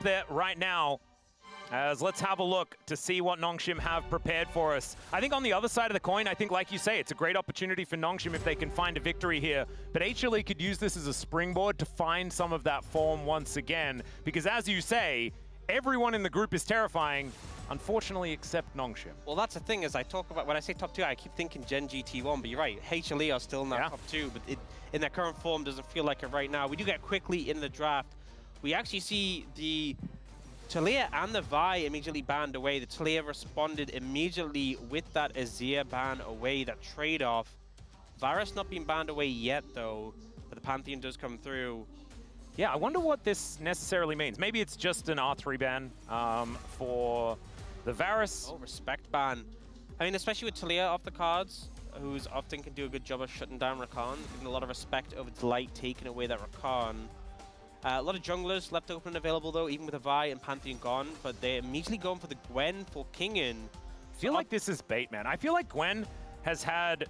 there right now. As let's have a look to see what Nongshim have prepared for us. I think on the other side of the coin, I think, like you say, it's a great opportunity for Nongshim if they can find a victory here. But HLE could use this as a springboard to find some of that form once again. Because as you say, everyone in the group is terrifying, unfortunately, except Nongshim. Well, that's the thing, is I talk about, when I say top 2, I keep thinking Gen GT1, but you're right, HLE are still in that top 2, but in their current form doesn't feel like it right now. We do get quickly in the draft. We actually see the Taliyah and the Vi immediately banned away. The Taliyah responded immediately with that Azir ban away, that trade-off. Varus not being banned away yet, though, but the Pantheon does come through. Yeah, I wonder what this necessarily means. Maybe it's just an R3 ban for the Varus. Oh, respect ban. I mean, especially with Taliyah off the cards, who's often can do a good job of shutting down Rakan, giving a lot of respect over Delight, taking away that Rakan. A lot of junglers left open and available, though, even with a Vi and Pantheon gone, but they're immediately going for the Gwen for Kingen. I feel like this is bait, man. I feel like Gwen has had,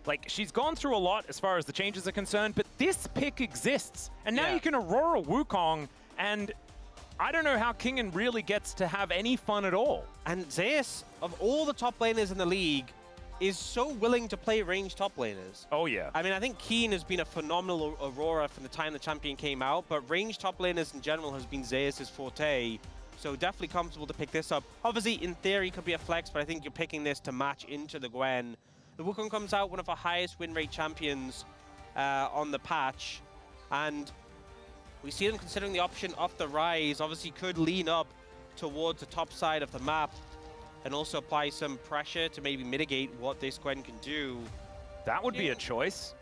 like, she's gone through a lot as far as the changes are concerned, but this pick exists. And now you can Aurora Wukong, and I don't know how Kingen really gets to have any fun at all. And Zeus, of all the top laners in the league, is so willing to play ranged top laners. Oh, yeah. I mean, I think Keen has been a phenomenal Aurora from the time the champion came out, but ranged top laners in general has been Zeus' forte. So definitely comfortable to pick this up. Obviously, in theory, could be a flex, but I think you're picking this to match into the Gwen. The Wukong comes out, one of our highest win rate champions on the patch. And we see them considering the option off the rise. Obviously, could lean up towards the top side of the map and also apply some pressure to maybe mitigate what this Gwen can do. That would be a choice.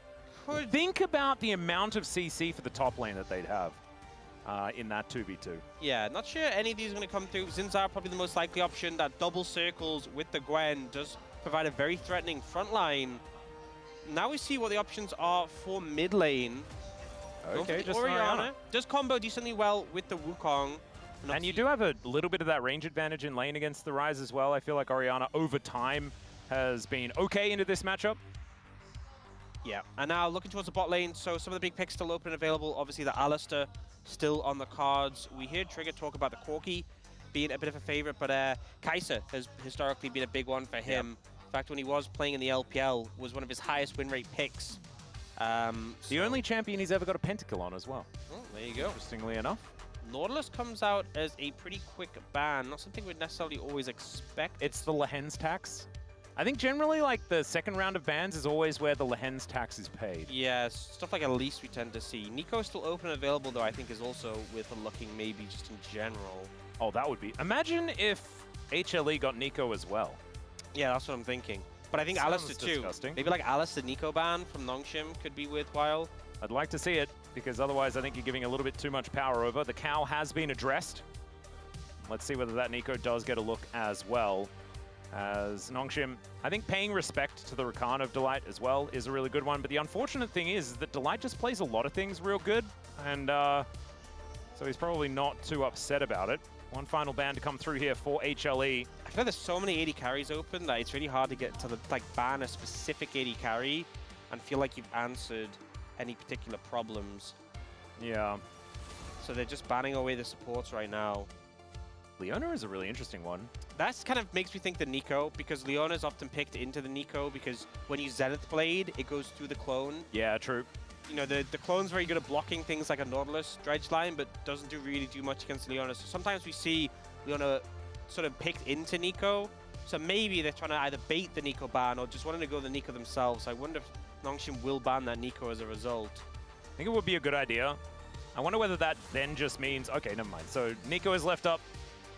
Think about the amount of CC for the top lane that they'd have in that 2v2. Yeah, not sure any of these are going to come through. Zinzar probably the most likely option. That double circles with the Gwen does provide a very threatening front line. Now we see what the options are for mid lane. Okay, just Orianna does combo decently well with the Wukong. And you do have a little bit of that range advantage in lane against the Rise as well. I feel like Orianna, over time, has been okay into this matchup. Yeah, and now looking towards the bot lane, so some of the big picks still open and available. Obviously, the Alistair still on the cards. We hear Trigger talk about the Corki being a bit of a favorite, but Kai'Sa has historically been a big one for him. In fact, when he was playing in the LPL, was one of his highest win rate picks. The only champion he's ever got a pentakill on as well. Oh, there you go. Interestingly enough. Nautilus comes out as a pretty quick ban, not something we'd necessarily always expect. It's the Lehens tax. I think generally, like, the second round of bans is always where the Lehens tax is paid. Yeah, stuff like at least we tend to see. Nico's still open and available, though, I think is also with a looking maybe just in general. Oh, that would be... Imagine if HLE got Nico as well. Yeah, that's what I'm thinking. But I think Alistair too. Disgusting. Maybe like Alistair Nico ban from Nongshim could be worthwhile. I'd like to see it, because otherwise I think you're giving a little bit too much power over. The cow has been addressed. Let's see whether that Nico does get a look as well. As Nongshim, I think paying respect to the Rakan of Delight as well is a really good one. But the unfortunate thing is that Delight just plays a lot of things real good. And so he's probably not too upset about it. One final ban to come through here for HLE. I feel like there's so many 80 carries open that it's really hard to get to the ban a specific 80 carry and feel like you've answered any particular problems. Yeah. So they're just banning away the supports right now. Leona is a really interesting one. That kind of makes me think the Nico, because Leona is often picked into the Nico because when you Zenith Blade, it goes through the clone. Yeah, true. You know, the clone's very good at blocking things like a Nautilus dredge line, but doesn't really do much against Leona. So sometimes we see Leona sort of picked into Nico. So maybe they're trying to either bait the Nico ban or just wanting to go the Nico themselves. I wonder if Nongshim will ban that Nico as a result. I think it would be a good idea. I wonder whether that then just means... Okay, never mind. So Nico is left up.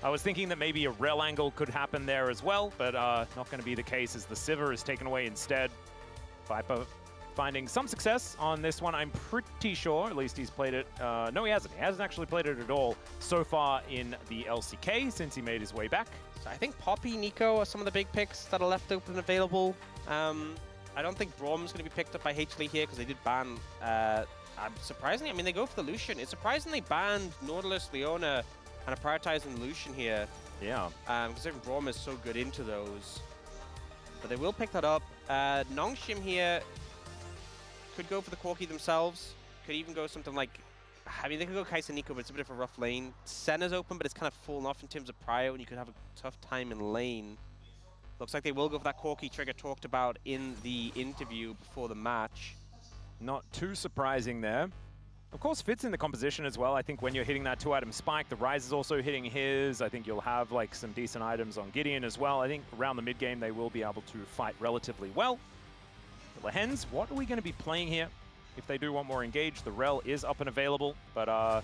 I was thinking that maybe a rel angle could happen there as well, but not going to be the case as the Sivir is taken away instead. Viper finding some success on this one, I'm pretty sure. At least he's played it. No, he hasn't. He hasn't actually played it at all so far in the LCK since he made his way back. So I think Poppy, Nico are some of the big picks that are left open and available. I don't think Brom's going to be picked up by HLE here because they did ban... surprisingly, I mean, they go for the Lucian. It's surprising they banned Nautilus, Leona, and are prioritizing Lucian here. Yeah. Considering Brom is so good into those. But they will pick that up. Nongshim here could go for the Corki themselves. Could even go something like I mean, they could go Kai'Sa Nico, but it's a bit of a rough lane. Senna's open, but it's kind of fallen off in terms of prio, and you could have a tough time in lane. Looks like they will go for that Corki trigger talked about in the interview before the match. Not too surprising there. Of course, fits in the composition as well. I think when you're hitting that 2-item spike, the Ryze is also hitting his. I think you'll have like some decent items on Gideon as well. I think around the mid game, they will be able to fight relatively well. The Hens, what are we going to be playing here? If they do want more engage, the Rel is up and available. But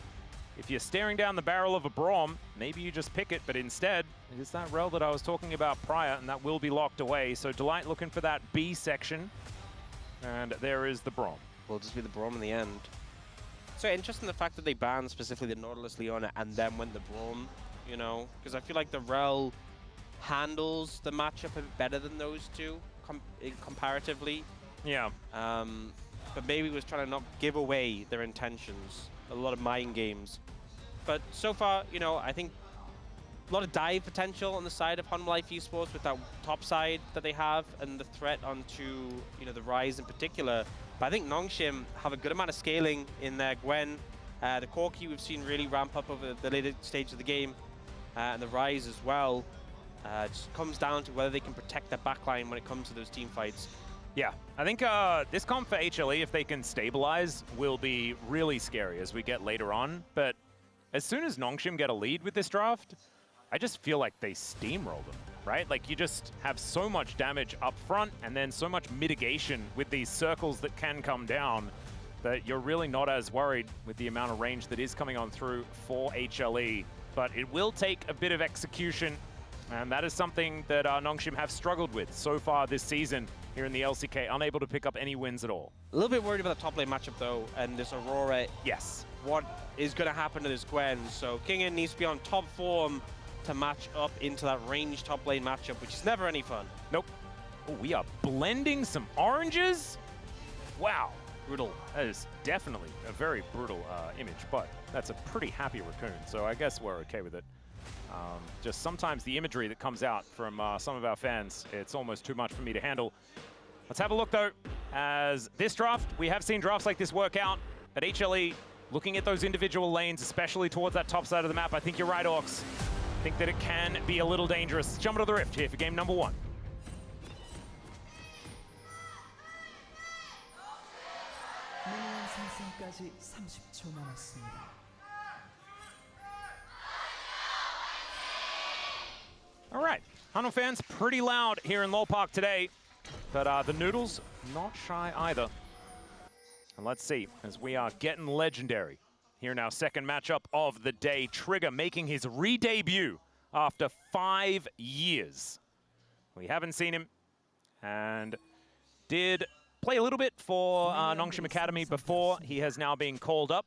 if you're staring down the barrel of a Braum, maybe you just pick it. But instead, it is that Rel that I was talking about prior, and that will be locked away. So Delight looking for that B section. And there is the Braum. Will just be the Braum in the end. So interesting the fact that they banned specifically the Nautilus Leona and then went the Braum, you know? Because I feel like the Rel handles the matchup a bit better than those two comparatively. Yeah. But maybe was trying to not give away their intentions. A lot of mind games. But so far, you know, I think a lot of dive potential on the side of Hanwha Life Esports with that top side that they have and the threat onto, you know, the Ryze in particular. But I think Nongshim have a good amount of scaling in their Gwen. The Corki we've seen really ramp up over the later stage of the game. And the Ryze as well. It just comes down to whether they can protect their backline when it comes to those team fights. Yeah, I think this comp for HLE, if they can stabilize, will be really scary as we get later on. But as soon as Nongshim get a lead with this draft, I just feel like they steamroll them, right? Like you just have so much damage up front and then so much mitigation with these circles that can come down that you're really not as worried with the amount of range that is coming on through for HLE. But it will take a bit of execution, and that is something that Nongshim have struggled with so far this season here in the LCK, unable to pick up any wins at all. A little bit worried about the top lane matchup though, and this Aurora. Yes. What is going to happen to this Gwen? So Kingen needs to be on top form to match up into that range top lane matchup, which is never any fun. Nope. Oh, we are blending some oranges? Wow. Brutal. That is definitely a very brutal image, but that's a pretty happy raccoon, so I guess we're okay with it. Just sometimes the imagery that comes out from some of our fans, it's almost too much for me to handle. Let's have a look, though. As this draft, we have seen drafts like this work out. At HLE, looking at those individual lanes, especially towards that top side of the map, I think you're right, Orcs. I think that it can be a little dangerous. Let's jump into the Rift here for game number 1. All right, Hanwha fans pretty loud here in Lol Park today, but the Noodles not shy either. And let's see, as we are getting legendary. Here now, second matchup of the day. Trigger making his re-debut after 5 years. We haven't seen him, and did play a little bit for Nongshim Academy before. He has now been called up.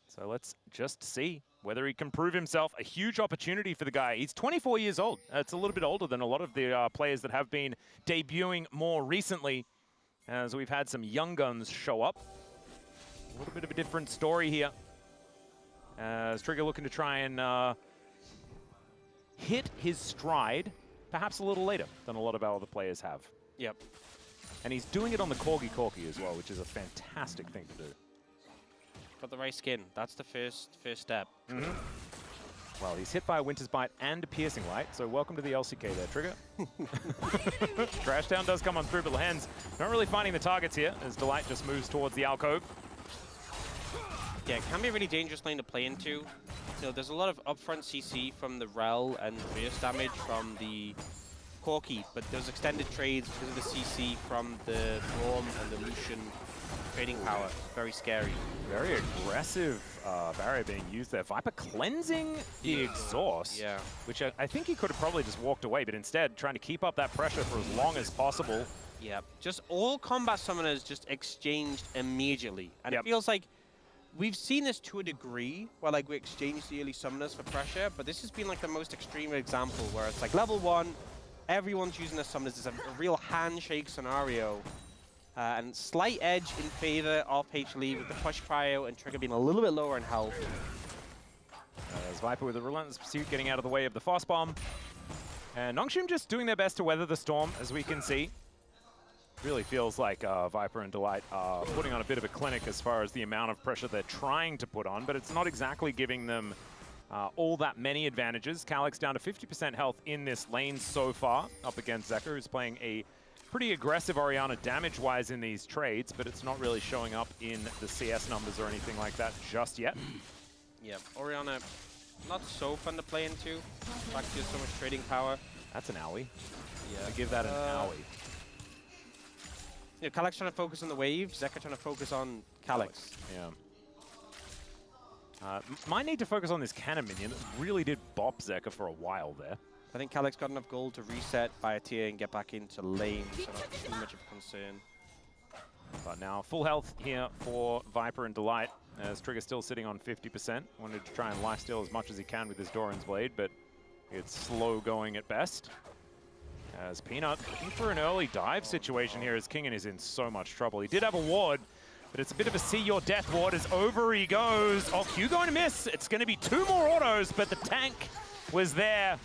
So let's just see whether he can prove himself. A huge opportunity for the guy. He's 24 years old. It's a little bit older than a lot of the players that have been debuting more recently, as we've had some young guns show up. A little bit of a different story here, as Trigger looking to try and hit his stride, perhaps a little later than a lot of our other players have. Yep. And he's doing it on the Corgi as well, which is a fantastic thing to do. Got the right skin. That's the first step. Mm-hmm. Well, he's hit by a Winter's Bite and a Piercing Light, so welcome to the LCK there, Trigger. Crashdown does come on through, but Lehens not really finding the targets here, as Delight just moves towards the alcove. Yeah, it can be a really dangerous lane to play into. You know, there's a lot of upfront CC from the Rel and burst damage from the Corki, but those extended trades because of the CC from the Braum and the Lucian trading power. Very scary. Very aggressive barrier being used there. Viper cleansing the exhaust, yeah, which I think he could have probably just walked away, but instead trying to keep up that pressure for as long as possible. Yeah, just all combat summoners just exchanged immediately. And Yep. it feels like we've seen this to a degree where like we exchange the early summoners for pressure, but this has been like the most extreme example where it's like level 1, everyone's using their summoners. It's a real handshake scenario. And slight edge in favor of HLE with the push prio and Trigger being a little bit lower in health. As Viper with a relentless pursuit getting out of the way of the Frost Bomb. And Nongshim just doing their best to weather the storm, as we can see. Really feels like Viper and Delight are putting on a bit of a clinic as far as the amount of pressure they're trying to put on, but it's not exactly giving them all that many advantages. Calyx down to 50% health in this lane so far, up against Zeka, who's playing a pretty aggressive Orianna damage-wise in these trades, but it's not really showing up in the CS numbers or anything like that just yet. Yeah, Orianna, not so fun to play into. Back to so much trading power. That's an owie. Yeah. I give that an owie. You know, Calyx trying to focus on the wave, Zeka trying to focus on Calyx. Yeah. Might need to focus on this cannon minion that really did bop Zeka for a while there. I think Calyx got enough gold to reset, buy a tier, and get back into lane, so not too much of a concern. But now full health here for Viper and Delight, as Trigger still sitting on 50%. Wanted to try and lifesteal as much as he can with his Doran's Blade, but it's slow going at best. As Peanut looking for an early dive situation here, as Kingen is in so much trouble. He did have a ward, but it's a bit of a see your death ward as over he goes. Oh, Q going to miss. It's going to be 2 more autos, but the tank was there.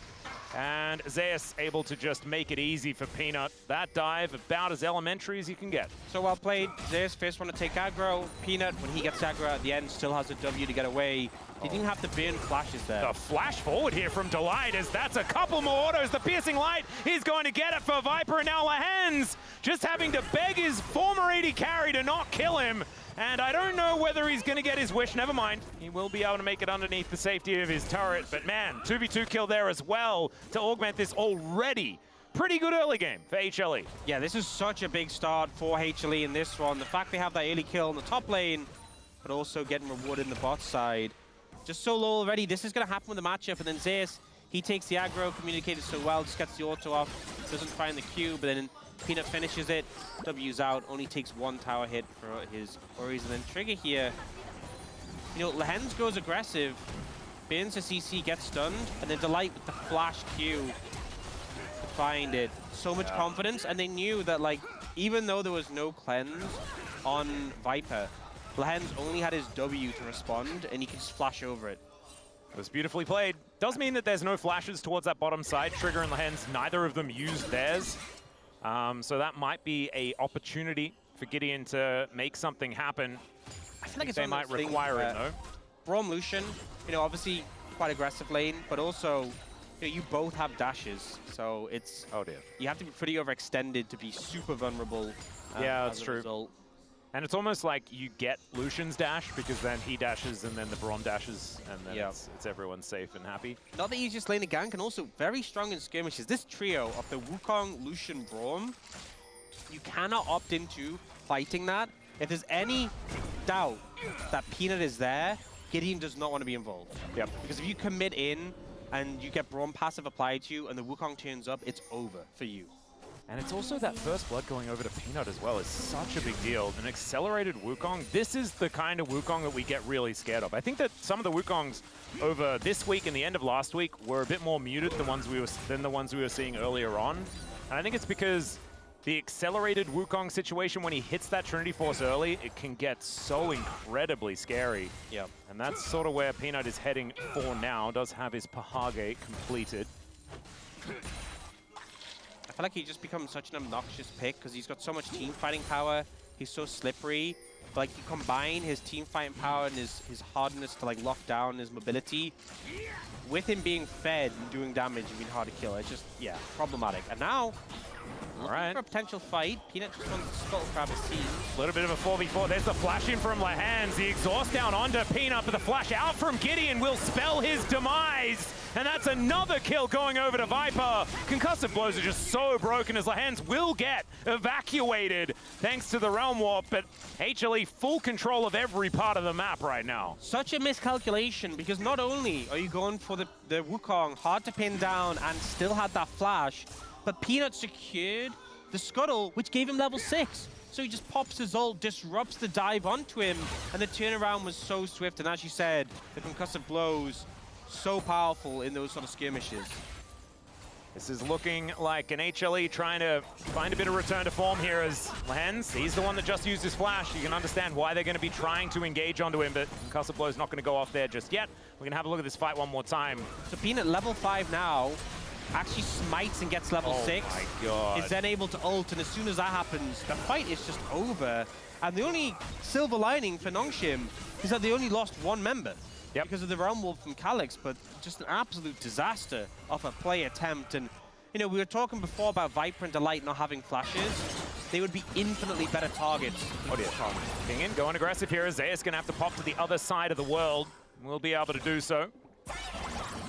And Zeus able to just make it easy for Peanut. That dive about as elementary as you can get. So well played. Zeus first want to take aggro. Peanut, when he gets aggro at the end, still has a W to get away. He didn't have to burn flashes there. The flash forward here from Delight, as that's a couple more autos. The piercing light is going to get it for Viper, and now Lahens just having to beg his former AD carry to not kill him. And I don't know whether he's going to get his wish. Never mind. He will be able to make it underneath the safety of his turret. But man, 2v2 kill there as well to augment this already pretty good early game for HLE. Yeah, this is such a big start for HLE in this one. The fact they have that early kill in the top lane, but also getting rewarded in the bot side. Just so low already. This is going to happen with the matchup. And then Zeus, he takes the aggro, communicated so well, just gets the auto off, doesn't find the Q, but then Peanut finishes it, W's out, only takes 1 tower hit for his worries. And then Trigger here, you know, Lahens goes aggressive, burns a CC, gets stunned, and then Delight with the flash Q to find it. So much confidence, and they knew that, like, even though there was no cleanse on Viper, Lahens only had his W to respond, and he could just flash over it. It was beautifully played. Does mean that there's no flashes towards that bottom side. Trigger and Lahens, neither of them used theirs. So that might be a opportunity for Gideon to make something happen. I feel like it's they might require it though. Braum Lucian, you know, obviously quite aggressive lane, but also you know, you both have dashes, so it's you have to be pretty overextended to be super vulnerable. Yeah, that's true. Result. And it's almost like you get Lucian's dash because then he dashes and then the Braum dashes and then it's everyone safe and happy. Not the easiest lane to gank, and also very strong in skirmishes. This trio of the Wukong, Lucian, Braum, you cannot opt into fighting that. If there's any doubt that Peanut is there, Gideon does not want to be involved. Yep. Because if you commit in and you get Braum passive applied to you and the Wukong turns up, it's over for you. And it's also that first blood going over to Peanut as well is such a big deal. An accelerated Wukong, this is the kind of Wukong that we get really scared of. I think that some of the Wukongs over this week and the end of last week were a bit more muted than the ones we were seeing earlier on. And I think it's because the accelerated Wukong situation, when he hits that Trinity Force early, it can get so incredibly scary. Yep. And that's sort of where Peanut is heading for now. Does have his Pahage completed. I feel like he just becomes such an obnoxious pick because he's got so much team fighting power. He's so slippery. But like you combine his team fighting power and his hardness to like lock down his mobility with him being fed and doing damage and being hard to kill. It's just, yeah, problematic. And now, looking for a potential fight. Peanut just wants to scuttle grab his team. A little bit of a 4v4. There's the flash in from Lahens. The exhaust down onto Peanut, but the flash out from Gideon will spell his demise. And that's another kill going over to Viper. Concussive blows are just so broken as Lahens will get evacuated thanks to the Realm Warp, but HLE full control of every part of the map right now. Such a miscalculation because not only are you going for the Wukong, hard to pin down and still had that flash, but Peanut secured the scuttle, which gave him level 6. So he just pops his ult, disrupts the dive onto him, and the turnaround was so swift. And as you said, the concussive blows, so powerful in those sort of skirmishes. This is looking like an HLE trying to find a bit of return to form here as Lahens, he's the one that just used his flash. You can understand why they're going to be trying to engage onto him, but Concussive Blow's not going to go off there just yet. We're going to have a look at this fight one more time. So Peanut level 5 now, actually smites and gets level 6. Oh my god. Is then able to ult, and as soon as that happens, the fight is just over. And the only silver lining for Nongshim is that they only lost one member. Yep. Because of the Realm Wolf from Calyx, but just an absolute disaster of a play attempt. And, you know, we were talking before about Viper and Delight not having flashes. They would be infinitely better targets. Oh dear. King in, going aggressive here. Zeus gonna have to pop to the other side of the world. We'll be able to do so.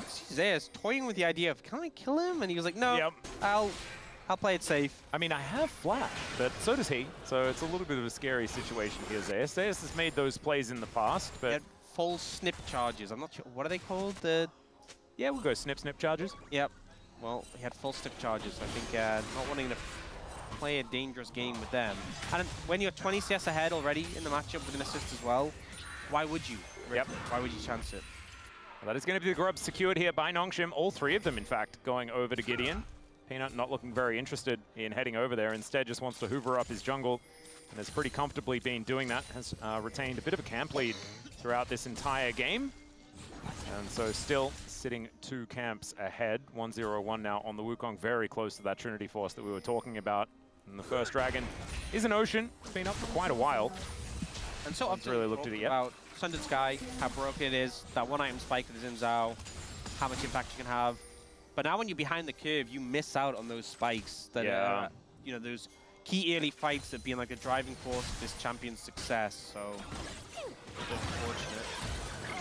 Zeus toying with the idea of, can I kill him? And he was like, no, Yep. I'll play it safe. I mean, I have flash, but so does he. So it's a little bit of a scary situation here, Zeus. Zeus has made those plays in the past, but... He had full snip charges. I'm not sure, what are they called? Yeah, we'll go snip charges. Yep. Well, he had full snip charges. I think not wanting to play a dangerous game with them. And when you're 20 CS ahead already in the matchup with an assist as well, why would you? Yep. Why would you chance it? Well, that is going to be the grub secured here by Nongshim. All three of them, in fact, going over to Gideon. Peanut not looking very interested in heading over there. Instead, just wants to hoover up his jungle. And has pretty comfortably been doing that. Has retained a bit of a camp lead throughout this entire game. And so still sitting 2 camps ahead. 1-0-1 now on the Wukong. Very close to that Trinity Force that we were talking about. And the first dragon is an Ocean. It's been up for quite a while. And so often really looked at it yet. About Sundered Sky, how broken it is, that one item spike with the Xin Zhao, how much impact you can have. But now when you're behind the curve, you miss out on those spikes that are, you know, those key early fights that being like the driving force of this champion's success. So, unfortunate.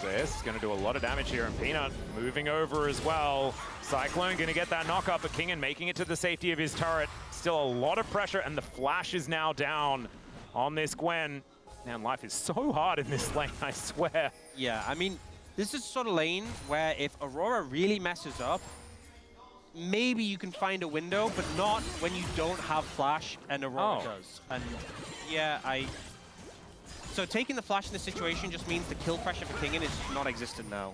This is going to do a lot of damage here, and Peanut moving over as well. Cyclone going to get that knock up, but Kingen making it to the safety of his turret. Still a lot of pressure, and the flash is now down on this Gwen. Man, life is so hard in this lane, I swear. Yeah, I mean, this is sort of lane where if Aurora really messes up, maybe you can find a window, but not when you don't have flash and Aurora does. And yeah, So taking the flash in this situation just means the kill pressure for Kingen is non-existent now.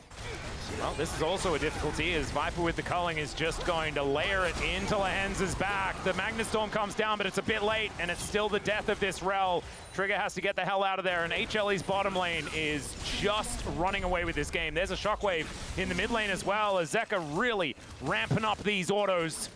Well, this is also a difficulty, as Viper with the culling is just going to layer it into Lehenz's back. The Magnus Storm comes down, but it's a bit late, and it's still the death of this Rel. Trigger has to get the hell out of there, and HLE's bottom lane is just running away with this game. There's a Shockwave in the mid lane as well, as Zeka really ramping up these autos.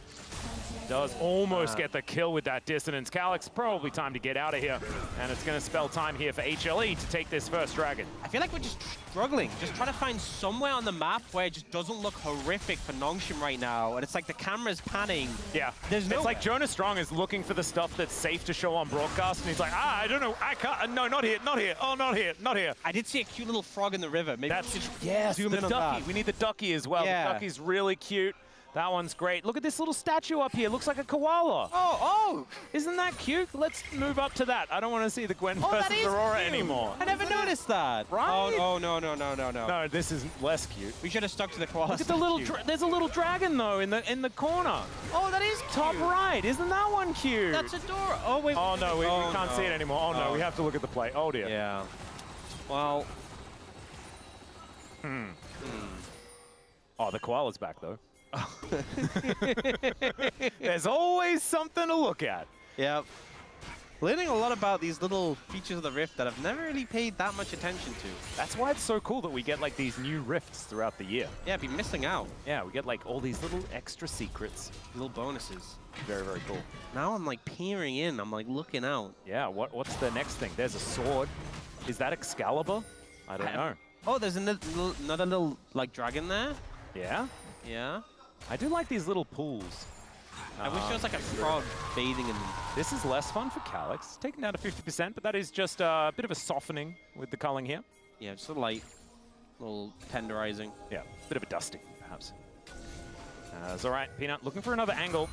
Does almost get the kill with that dissonance. Calyx, probably time to get out of here. And it's going to spell time here for HLE to take this first dragon. I feel like we're just struggling. Just trying to find somewhere on the map where it just doesn't look horrific for Nongshim right now. And it's like the camera's panning. Yeah. There's It's like Jonas Strong is looking for the stuff that's safe to show on broadcast. And he's like, I don't know. I can't. No, not here. Not here. Oh, not here. Not here. I did see a cute little frog in the river. Maybe That's just zoom in on ducky. We need the ducky as well. Yeah. The ducky's really cute. That one's great. Look at this little statue up here. Looks like a koala. Oh! Isn't that cute? Let's move up to that. I don't want to see the Gwen versus Aurora anymore. I never noticed that. Right? Oh, no. No, this is less cute. We should have stuck to the koala. Look at the little, there's a little dragon though in the corner. Oh, that is cute. Top right. Isn't that one cute? That's adorable. Oh, wait. Oh, no, we can't see it anymore. Oh, no, we have to look at the play. Oh, dear. Yeah. Well. Oh, the koala's back though. There's always something to look at. Yep. Learning a lot about these little features of the Rift that I've never really paid that much attention to. That's why it's so cool that we get like these new rifts throughout the year. Yeah, I've been missing out. Yeah, we get like all these little extra secrets. Little bonuses. Very, very cool. Now I'm like peering in, I'm like looking out. Yeah, what's the next thing? There's a sword. Is that Excalibur? I don't know. Oh, there's another little like dragon there? Yeah? Yeah. I do like these little pools. I wish there was like a frog bathing in them. This is less fun for Calyx. Taken down to 50%, but that is just a bit of a softening with the culling here. Yeah, just a light, little tenderizing. Yeah, bit of a dusting, perhaps. It's all right, Peanut looking for another angle.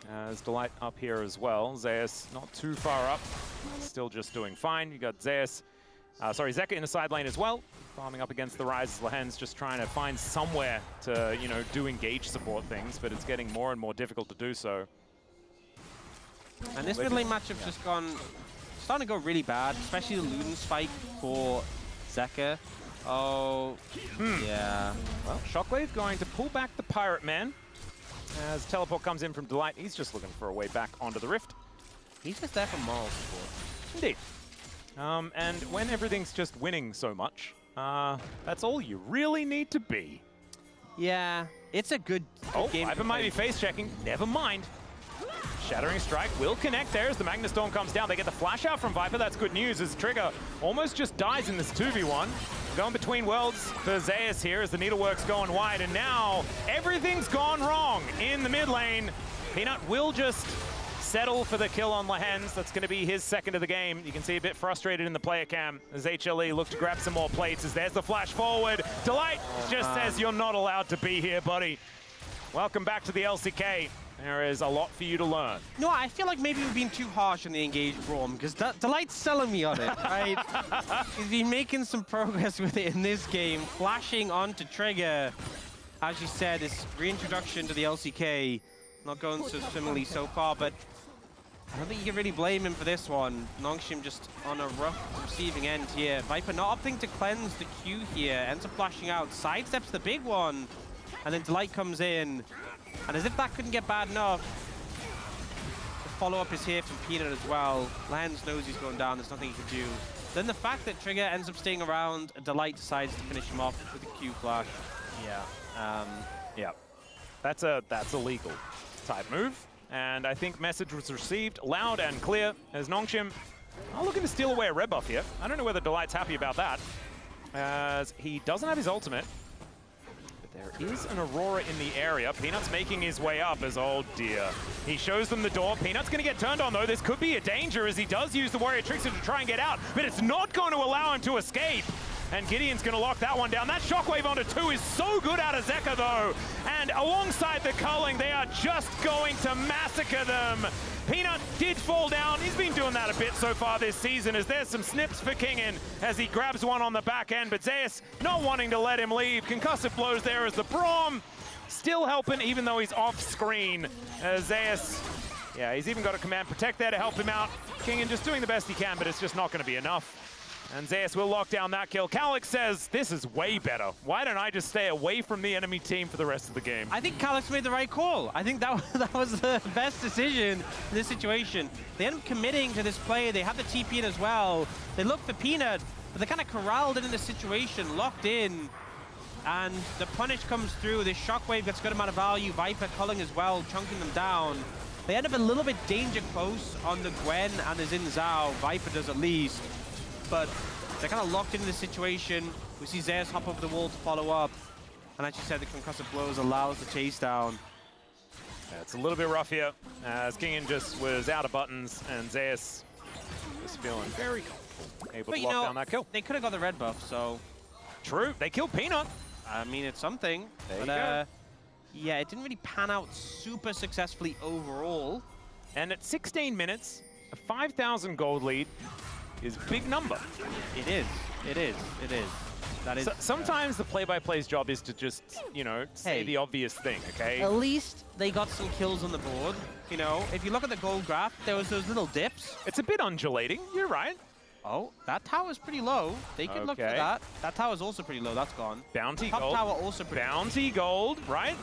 There's Delight up here as well. Zeus not too far up. Still just doing fine. You got Zeus. Zeka in the side lane as well. Farming up against the Rise. Lehen's just trying to find somewhere to, you know, do engage support things, but it's getting more and more difficult to do so. And this mid lane matchup's just starting to go really bad, especially the Luden spike for Zeka. Oh, yeah. Well, Shockwave going to pull back the Pirate Man. As Teleport comes in from Delight, he's just looking for a way back onto the Rift. He's just there for moral support. Indeed. And when everything's just winning so much, that's all you really need to be. Yeah, It's a good game. Viper might be face checking. Never mind. Shattering Strike will connect there as the Magna Storm comes down. They get the flash out from Viper. That's good news as Trigger almost just dies in this 2v1. Going between worlds for Zeus here as the needlework's going wide. And now everything's gone wrong in the mid lane. Peanut will just settle for the kill on Lehens. That's going to be his second of the game. You can see a bit frustrated in the player cam as HLE look to grab some more plates as there's the flash forward. Delight just says you're not allowed to be here, buddy. Welcome back to the LCK. There is a lot for you to learn. No, I feel like maybe we've been too harsh on the engaged Braum because Delight's selling me on it, right? He's been making some progress with it in this game, flashing onto Trigger. As you said, his reintroduction to the LCK not going so swimmingly so far, but I don't think you can really blame him for this one. Nongshim just on a rough receiving end here. Viper not opting to cleanse the Q here, ends up flashing out, sidesteps the big one, and then Delight comes in. And as if that couldn't get bad enough, the follow-up is here from Peanut as well. Lehens knows he's going down, there's nothing he can do. Then the fact that Trigger ends up staying around, Delight decides to finish him off with a Q flash. Yeah. That's a legal type move. And I think message was received loud and clear as Nongshim are looking to steal away a red buff here. I don't know whether Delight's happy about that, as he doesn't have his ultimate. There is an Aurora in the area. Peanut's making his way up as, oh dear. He shows them the door. Peanut's going to get turned on though. This could be a danger as he does use the Warrior Trickster to try and get out, but it's not going to allow him to escape. And Gideon's going to lock that one down. That shockwave onto 2 is so good out of Zeka though. And alongside the culling, they are just going to massacre them. Peanut did fall down. He's been doing that a bit so far this season as there's some snips for Kingin as he grabs one on the back end. But Zeus not wanting to let him leave. Concussive blows there as the Braum still helping even though he's off screen. Zeus, yeah, he's even got a command protect there to help him out. Kingin just doing the best he can, but it's just not going to be enough. And Zeus will lock down that kill. Calyx says, this is way better. Why don't I just stay away from the enemy team for the rest of the game? I think Calyx made the right call. I think that was the best decision in this situation. They end up committing to this play. They have the TP in as well. They look for Peanut, but they're kind of corralled in this situation, locked in. And the punish comes through. This shockwave gets a good amount of value. Viper culling as well, chunking them down. They end up a little bit danger close on the Gwen and the Xin Zhao. Viper does at least. But they're kind of locked into this situation. We see Zeus hop over the wall to follow up. And as you said, the concussive blows allows the chase down. Yeah, it's a little bit rough here, as Kingin just was out of buttons, and Zeus was feeling very comfortable, able to lock down that kill. They could have got the red buff, so... True, they killed Peanut. I mean, it's something. There you go. Yeah, it didn't really pan out super successfully overall. And at 16 minutes, a 5,000 gold lead is a big number. It is. It is. It is. That is. So, sometimes the play-by-play's job is to just, you know, say the obvious thing, okay? At least they got some kills on the board. You know, if you look at the gold graph, there was those little dips. It's a bit undulating. You're right. Oh, that tower's pretty low. They could look for that. That tower's also pretty low. That's gone. Bounty Top gold. tower also pretty low. Bounty gold, right?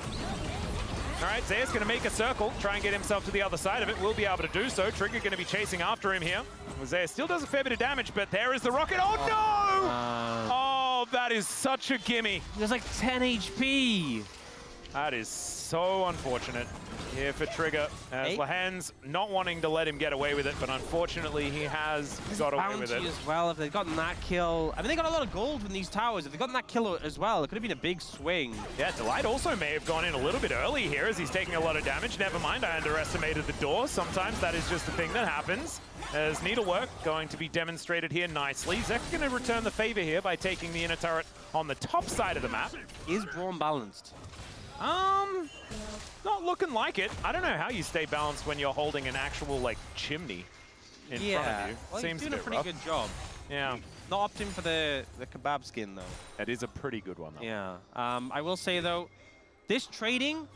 All right, Zeus going to make a circle, try and get himself to the other side of it. Will be able to do so. Trigger going to be chasing after him here. Zeus still does a fair bit of damage, but there is the rocket. Oh, no! Oh, that is such a gimme. There's like 10 HP. That is so unfortunate here for Trigger. As Lehens not wanting to let him get away with it, but unfortunately he has got away with it. As well, if they'd gotten that kill. I mean, they got a lot of gold from these towers. If they'd gotten that kill as well, it could have been a big swing. Yeah, Delight also may have gone in a little bit early here as he's taking a lot of damage. Never mind, I underestimated the door. Sometimes that is just a thing that happens. As needlework going to be demonstrated here nicely. Zek's going to return the favor here by taking the inner turret on the top side of the map. Is Braum balanced? Not looking like it. I don't know how you stay balanced when you're holding an actual, like, chimney in front of you. Well, Seems he's doing a pretty good job. Yeah. Not opting for the kebab skin, though. That is a pretty good one, though. Yeah. I will say, though, this trading,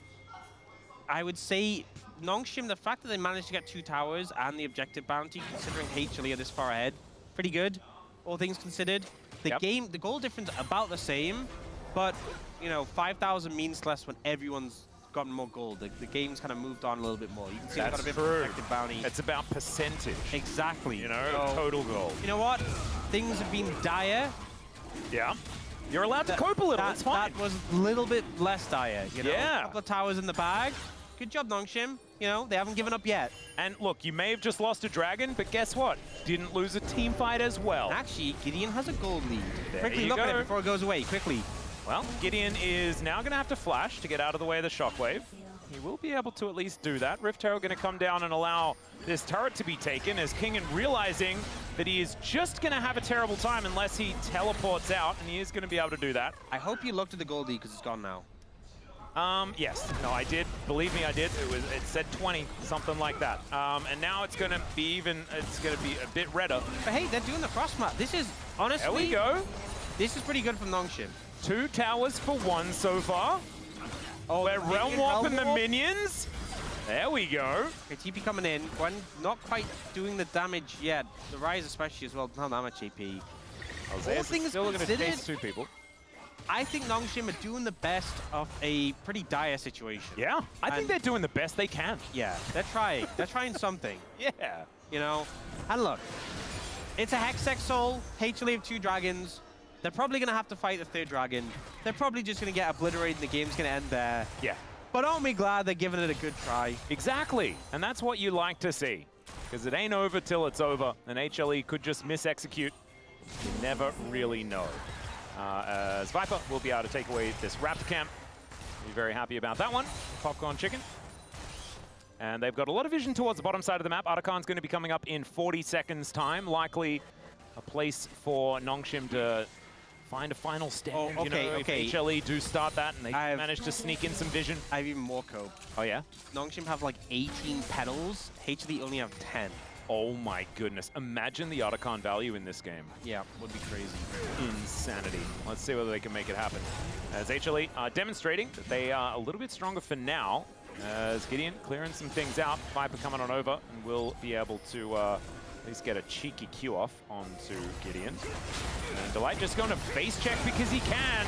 I would say, Nongshim, the fact that they managed to get 2 towers and the objective bounty, considering HLE are this far ahead, pretty good, all things considered. The goal difference about the same, but, you know, 5,000 means less when everyone's gotten more gold. The game's kind of moved on a little bit more. You can see they've got a bit of objective bounty. It's about percentage. Exactly. You know, total gold. You know what? Things have been dire. Yeah. You're allowed to cope a little, it's fine. That was a little bit less dire, you know? Yeah. A couple of towers in the bag. Good job, Nongshim. You know, they haven't given up yet. And look, you may have just lost a dragon, but guess what? Didn't lose a team fight as well. Actually, Gideon has a gold lead. There Quickly you look at go. it before it goes away, quickly. Well, Gideon is now going to have to flash to get out of the way of the shockwave. He will be able to at least do that. Rift Herald going to come down and allow this turret to be taken as Kingen realizing that he is just going to have a terrible time unless he teleports out, and he is going to be able to do that. I hope you looked at the gold lead because it's gone now. Yes. No, I did. Believe me, I did. It said 20, something like that. And now it's going to be even, it's going to be a bit redder. But hey, they're doing the cross map. This is, honestly... There we go. This is pretty good from Nongshim. 2 towers for 1 so far. Oh, we're realm warping the minions. There we go. Okay, TP coming in. Gwen not quite doing the damage yet. The Rise especially as well, not that much AP. All things still going to chase 2 people. I think Nongshim are doing the best of a pretty dire situation. Yeah, I think they're doing the best they can. Yeah, they're trying. They're trying something. Yeah. You know? And look, it's a Hextech Soul, HLE of 2 dragons. They're probably going to have to fight the 3rd dragon. They're probably just going to get obliterated and the game's going to end there. Yeah. But aren't we glad they're giving it a good try? Exactly. And that's what you like to see. Because it ain't over till it's over. And HLE could just mis-execute. You never really know. As Viper will be able to take away this Raptor camp. Be very happy about that one. Popcorn Chicken. And they've got a lot of vision towards the bottom side of the map. Arakan's going to be coming up in 40 seconds time. Likely a place for Nongshim to find a final stand. Oh, okay, okay. If HLE do start that and they manage to sneak in some vision. I have even more cope. Oh, yeah? Nongshim have like 18 petals. HLE only have 10. Oh my goodness. Imagine the Otacon value in this game. Yeah, would be crazy. Insanity. Let's see whether they can make it happen. As HLE demonstrating that they are a little bit stronger for now. As Gideon clearing some things out. Viper coming on over and will be able to at least get a cheeky Q off onto Gideon. And Delight just going to face check because he can.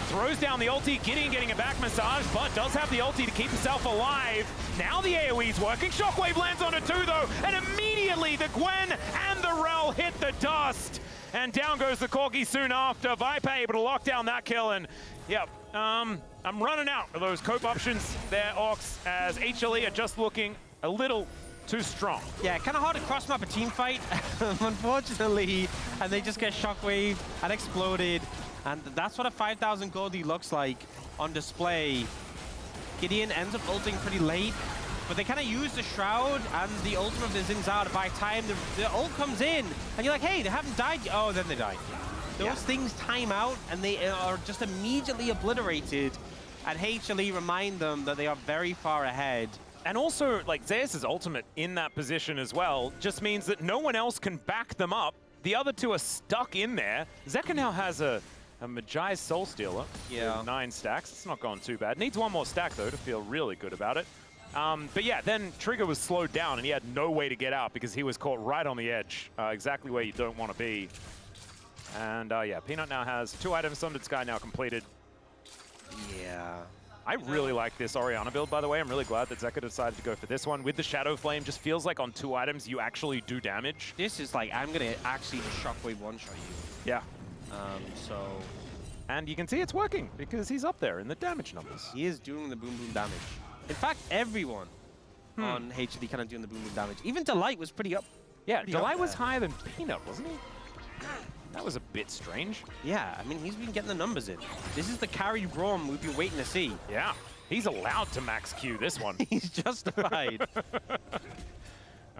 Throws down the ulti. Gideon getting a back massage, but does have the ulti to keep himself alive. Now the AoE's working. Shockwave lands on it too, though. And immediately the Gwen and the Rel hit the dust. And down goes the Corgi soon after. Viper able to lock down that kill. And, yep, I'm running out of those cope options there, Orcs, as HLE are just looking a little too strong. Yeah, kind of hard to cross-map a team fight, unfortunately, and they just get shockwave and exploded, and that's what a 5,000 goldie looks like on display. Gideon ends up ulting pretty late, but they kind of use the Shroud and the ultimate of the Zinzao to buy time. The ult comes in, and you're like, hey, they haven't died yet. Oh, then they die. Those things time out, and they are just immediately obliterated, and HLE remind them that they are very far ahead. And also, like, Zeus' ultimate in that position as well just means that no one else can back them up. The other 2 are stuck in there. Zeka now has a Magi Soul Stealer with 9 stacks. It's not going too bad. Needs 1 more stack, though, to feel really good about it. But yeah, then Trigger was slowed down, and he had no way to get out because he was caught right on the edge, exactly where you don't want to be. And yeah, Peanut now has 2 items. Sundered Sky now completed. Yeah. I really like this Orianna build, by the way. I'm really glad that Zeka decided to go for this one. With the Shadow Flame, just feels like on 2 items, you actually do damage. This is like, I'm going to actually just shockwave one-shot you. Yeah. So... And you can see it's working, because he's up there in the damage numbers. He is doing the boom-boom damage. In fact, everyone on HLE kind of doing the boom-boom damage. Even Delight was pretty up. Yeah, Delight was higher than Peanut, wasn't he? That was a bit strange. Yeah, I mean, he's been getting the numbers in. This is the carry Rom we've been waiting to see. Yeah, he's allowed to max Q this one. He's justified.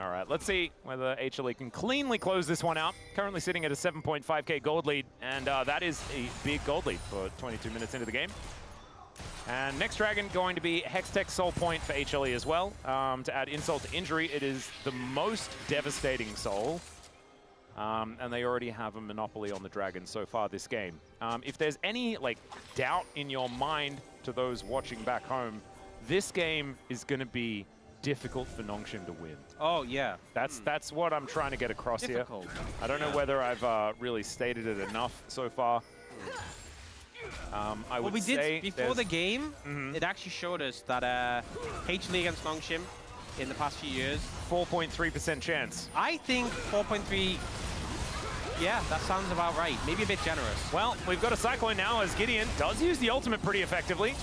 All right, let's see whether HLE can cleanly close this one out. Currently sitting at a 7.5k gold lead, and that is a big gold lead for 22 minutes into the game. And next dragon going to be Hextech Soul Point for HLE as well. To add insult to injury, it is the most devastating soul. And they already have a monopoly on the dragon so far this game. If there's any doubt in your mind to those watching back home, this game is going to be difficult for Nongshim to win. Oh, yeah. That's what I'm trying to get across here. I don't know whether I've really stated it enough so far. I would say before the game, it actually showed us that HLE against Nongshim in the past few years. 4.3% chance. I think 4.3 Yeah, that sounds about right. Maybe a bit generous. Well, we've got a Cyclone now as Gideon does use the ultimate pretty effectively.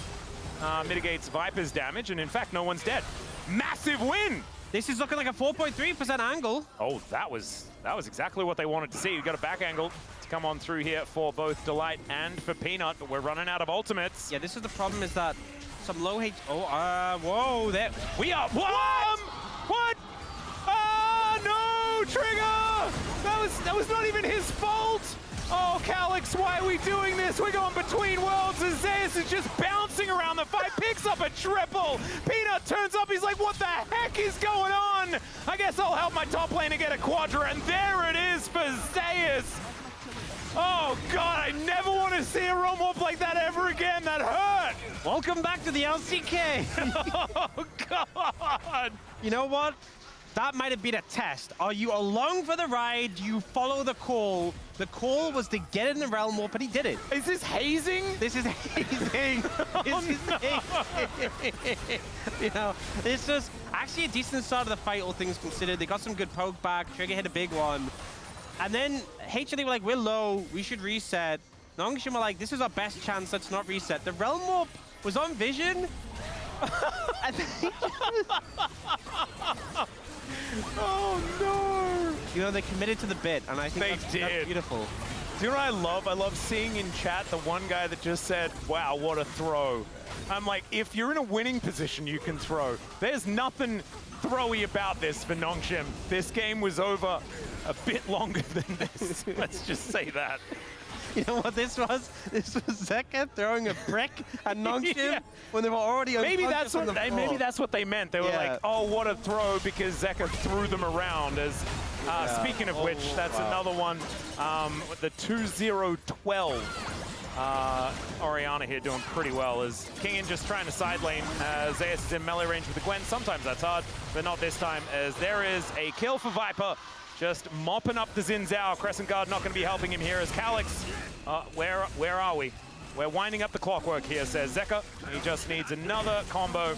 Mitigates Viper's damage, and in fact, no one's dead. Massive win! This is looking like a 4.3% angle. Oh, that was exactly what they wanted to see. You got a back angle to come on through here for both Delight and for Peanut, but we're running out of ultimates. Yeah, this is the problem, is that some low H... Oh, whoa, there... We are... What? No, Trigger! That was not even his fault! Oh, Calyx, why are we doing this? We're going between worlds, and Zeus is just bouncing around the fight, picks up a triple. Peanut turns up, he's like, what the heck is going on? I guess I'll help my top laner get a quadra, and there it is for Zeus. Oh, God, I never want to see a roam up like that ever again. That hurt. Welcome back to the LCK. Oh, God. You know what? That might have been a test. Are you along for the ride? Do you follow the call? The call was to get in the realm warp, but he did it. Is this hazing? This is hazing. Hazing. You know, this was actually a decent start of the fight, all things considered. They got some good poke back. Trigger hit a big one. And then HLE were like, we're low. We should reset. Nongshim were like, this is our best chance. Let's not reset. The realm warp was on Vision. And Oh, no. you know, they committed to the bit, and I think that's beautiful. Do you know what I love? I love seeing in chat the one guy that just said, wow, what a throw. I'm like, if you're in a winning position, you can throw. There's nothing throwy about this for Nongshim. This game was over a bit longer than this. Let's just say that. You know what this was? This was Zeka throwing a brick at Nongshim Yeah. when they were already Maybe unconscious on the floor. maybe that's what they meant. They were like, oh, what a throw, because Zeka threw them around. As speaking of which, that's another one. The 2-0-12. Oriana here doing pretty well as Kingin just trying to side lane. Zeus is in melee range with the Gwen. Sometimes that's hard, but not this time, as there is a kill for Viper. Just mopping up the Xin Zhao. Crescent Guard not going to be helping him here as Calyx. Where are we? We're winding up the clockwork here, says Zeka. He just needs another combo,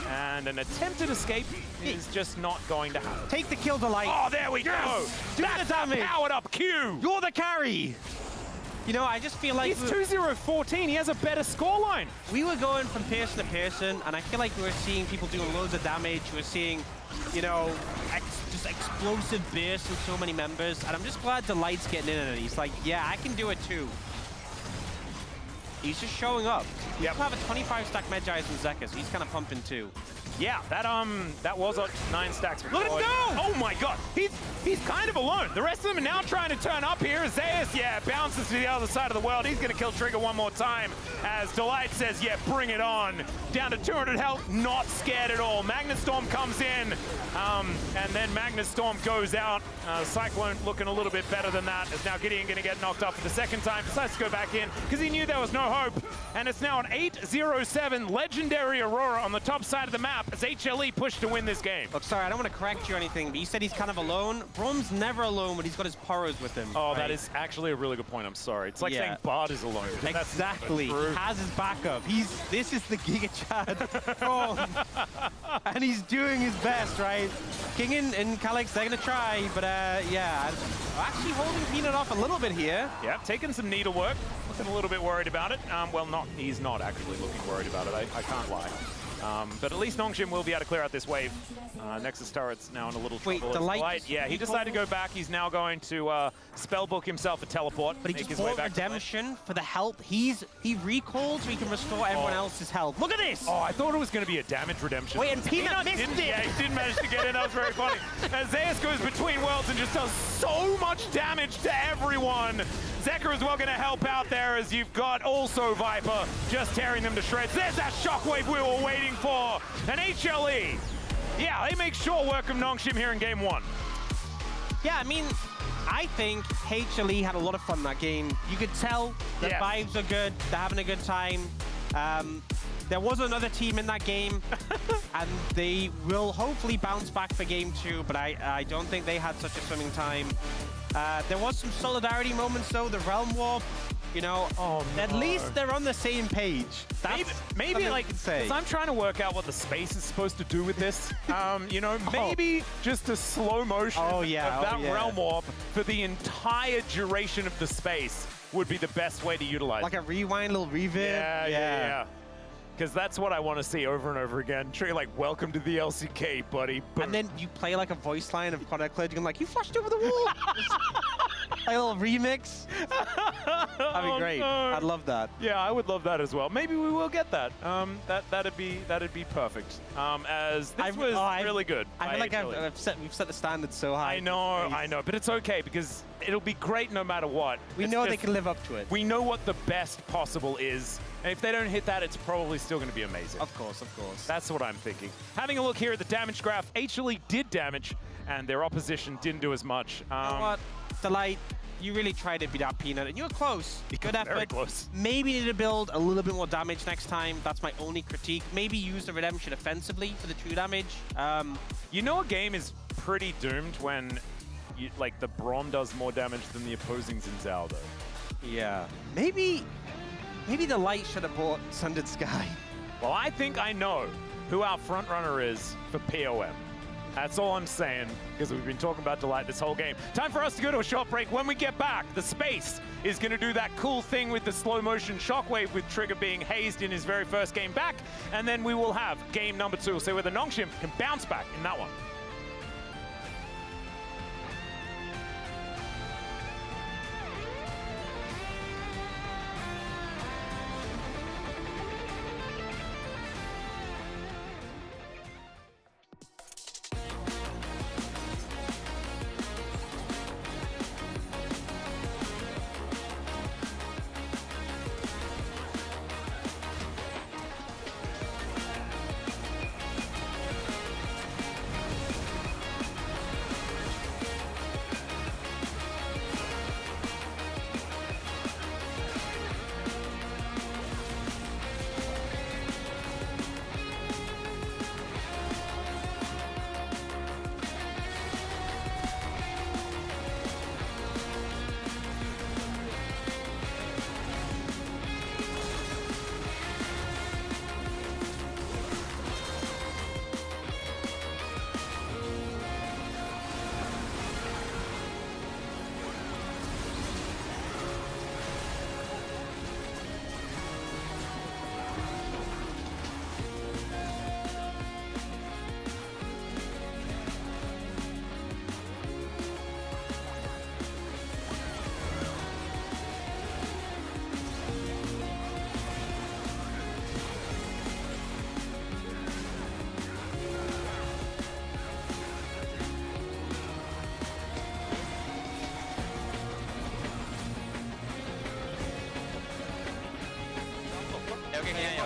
and an attempted escape is just not going to happen. Take the kill, Delight. Oh, there we go. Do That's the damage. Powered up Q. You're the carry. You know, I just feel like He's 2-0-14. He has a better scoreline. we were going from person to person, and I feel like we were seeing people doing loads of damage. We were seeing, you know, just explosive bursts from so many members, and I'm just glad Delight's getting in it. He's like, yeah, I can do it too. He's just showing up. We Yep. have a 25 stack Medjay from Zeka, so he's kind of pumping too. Yeah, that was on 9 stacks. Look at him go! Oh my God, he's kind of alone. The rest of them are now trying to turn up here. Zeus, yeah, bounces to the other side of the world. He's gonna kill Trigger one more time as Delight says, yeah, bring it on. Down to 200 health, not scared at all. Magnustorm comes in, and then Magnustorm goes out. Cyclone looking a little bit better than that, as now Gideon gonna get knocked off for the second time. Decides to go back in, because he knew there was no hope. And it's now an 8-0-7 legendary Aurora on the top side of the map as HLE pushed to win this game. Look, sorry, I don't want to correct you or anything, but you said he's kind of alone. Brom's never alone, but he's got his Poros with him. Oh, right? that is actually a really good point. I'm sorry. It's like saying Bard is alone. Exactly. He has his backup. This is the Giga Chad Brom. And he's doing his best, right? King and Calyx, they're going to try, but yeah. Actually holding Peanut off a little bit here. Yeah, taking some needlework. Looking a little bit worried about it. Well, he's not actually looking worried about it. I can't lie. But at least Nongshim will be able to clear out this wave. Nexus turret's now in a little trouble. Wait, Delight? Yeah, he decided to go back. He's now going to spellbook himself a teleport. But he just bought redemption for the health. He recalled so he can restore everyone else's health. Look at this! Oh, I thought it was going to be a damage redemption. Wait, and Peanut missed it! Yeah, he didn't manage to get in. That was very funny. As Zeus goes between worlds and just does so much damage to everyone. Zeka as well going to help out there, as you've got also Viper just tearing them to shreds. There's that shockwave we were waiting for. And HLE, yeah, they make short work of Nongshim here in game 1. Yeah, I mean, I think HLE had a lot of fun that game. You could tell the vibes are good. They're having a good time. There was another team in that game, and they will hopefully bounce back for game 2, but I don't think they had such a swimming time. There was some solidarity moments, though. The Realm Warp You know, at least they're on the same page. That's maybe like, because I'm trying to work out what the space is supposed to do with this. You know, maybe just a slow motion of that realm warp for the entire duration of the space would be the best way to utilize like it. a rewind, little reverb. Yeah. Because that's what I want to see over and over again. Trey, like, welcome to the LCK, buddy. Boom. And then you play like a voice line of Connor Cledge and like, you flashed over the wall. Like a little remix. That'd be great. No. I'd love that. Yeah, I would love that as well. Maybe we will get that. That'd be perfect. As this was really good. I feel like we've set the standards so high. I know, but it's okay because it'll be great no matter what. We know they can live up to it. We know what the best possible is. And if they don't hit that, it's probably still going to be amazing. Of course, of course. That's what I'm thinking. Having a look here at the damage graph, HLE did damage, and their opposition didn't do as much. You know what? Delight, you really tried to beat out Peanut, and you were close. Good effort. Very close. Maybe need to build a little bit more damage next time. That's my only critique. Maybe use the Redemption offensively for the true damage. You know a game is pretty doomed when like the Braum does more damage than the opposing Zinzao, though. Yeah. Maybe the Light should have bought Sundered Sky. Well, I think I know who our front runner is for POM. That's all I'm saying, because we've been talking about Delight this whole game. Time for us to go to a short break. When we get back, the Space is going to do that cool thing with the slow motion shockwave with Trigger being hazed in his very first game back. And then we will have game number 2. We'll see whether Nongshim can bounce back in that one.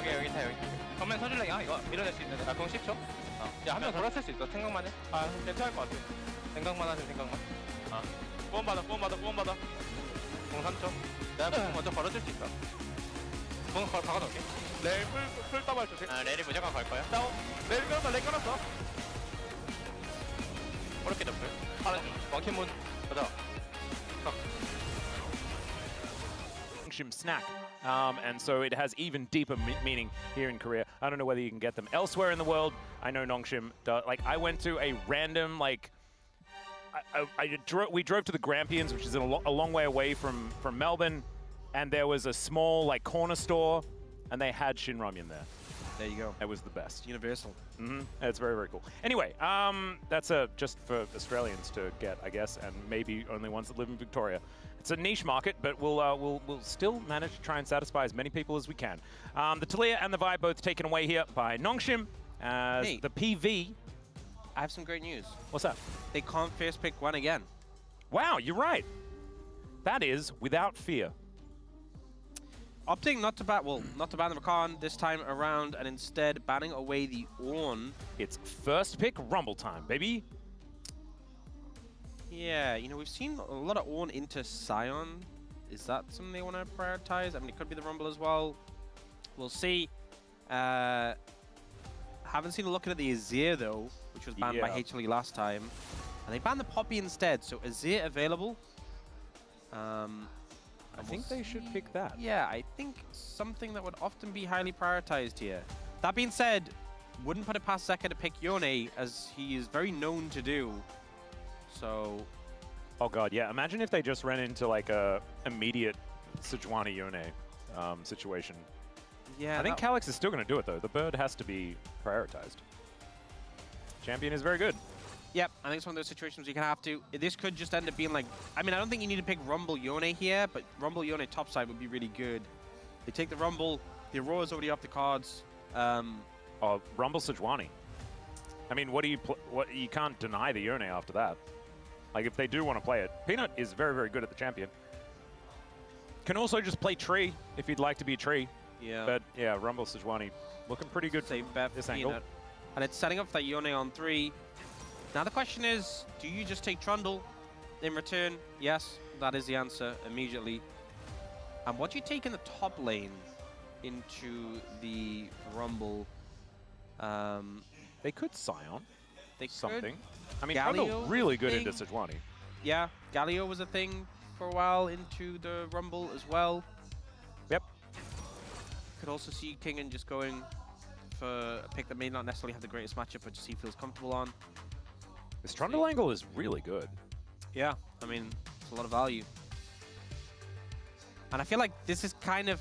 여기 타 여기. 정면 서줄래요? 이거 밀어낼 수 있는데. 공 10초. 야, 한 명 돌았을 수 있어. 생각만 해. 괜찮을 것 같아. 생각만 하세요, 생각만. 구원 받아. 공 3초. 내가 공 먼저 걸어줄 수 있어. 공 박아놓을게. 레일 풀 더블 조심. 레일이 무조건 걸 거야. 다운. 레일 끊었어. 그렇게 덮을. 왕팀문. 가자. Snack. And so it has even deeper meaning here in Korea. I don't know whether you can get them elsewhere in the world. I know Nongshim does. Like, I went to a random, like, we drove to the Grampians, which is a long way away from Melbourne, and there was a small, like, corner store, and they had Shin Ramyun there. There you go. It was the best. Universal. It's very, very cool. Anyway, that's just for Australians to get, I guess, and maybe only ones that live in Victoria. It's a niche market, but we'll still manage to try and satisfy as many people as we can. The Talia and the Vi both taken away here by Nongshim as the PV. I have some great news. What's that? They can't first pick one again. Wow, you're right. That is without fear. Opting not to ban the Rakan this time around, and instead banning away the Ornn. It's first pick Rumble time, baby. Yeah, you know, we've seen a lot of Ornn into Sion. Is that something they want to prioritize? I mean, it could be the Rumble as well. We'll see. Haven't seen a look at the Azir, though, which was banned by HLE last time. And they banned the Poppy instead, so Azir available. I think they should pick that. Yeah, I think something that would often be highly prioritized here. That being said, wouldn't put it past Zeka to pick Yone, as he is very known to do. So... Oh god, yeah. Imagine if they just ran into like a immediate Sejuani Yone situation. Yeah, I think Calyx is still going to do it though. The bird has to be prioritized. Champion is very good. Yep, I think it's one of those situations you can have to. This could just end up being like... I mean, I don't think you need to pick Rumble Yone here, but Rumble Yone topside would be really good. They take the Rumble, the Aurora's already off the cards. Rumble Sejuani. I mean, you can't deny the Yone after that. Like, if they do want to play it. Peanut is very, very good at the champion. Can also just play Tree if you'd like to be Tree. Yeah. But yeah, Rumble Sejuani looking pretty good Save from bet this for angle. Peanut. And it's setting up for that Yone on 3. Now the question is, do you just take Trundle in return? Yes, that is the answer immediately. And what do you take in the top lane into the Rumble? They could Scion. They something. I mean, Galio Trundle really good thing. into Sejuani. Yeah, Galio was a thing for a while into the Rumble as well. Yep. Could also see Kingen just going for a pick that may not necessarily have the greatest matchup, but just he feels comfortable on. This Trundle angle is really good. Yeah, I mean, it's a lot of value. And I feel like this is kind of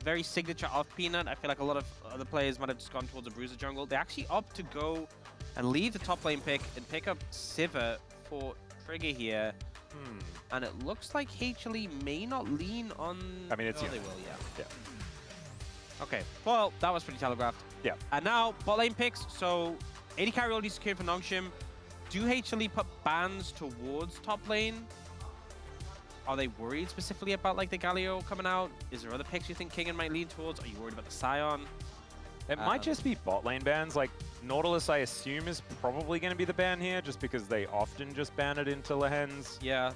very signature of Peanut. I feel like a lot of other players might have just gone towards a Bruiser jungle. They actually opt to go and leave the top lane pick and pick up Sivir for Trigger here. And it looks like HLE may not lean on... I mean, it's... Oh, they will, yeah. Okay, well, that was pretty telegraphed. Yeah. And now, bot lane picks. So, 80 carry already secured for Nongshim. Do HLE put bans towards top lane? Are they worried specifically about like the Galio coming out? Is there other picks you think Kingen might lean towards? Are you worried about the Scion? It might just be bot lane bans. Like, Nautilus, I assume, is probably going to be the ban here, just because they often just ban it into Lehens. Yeah,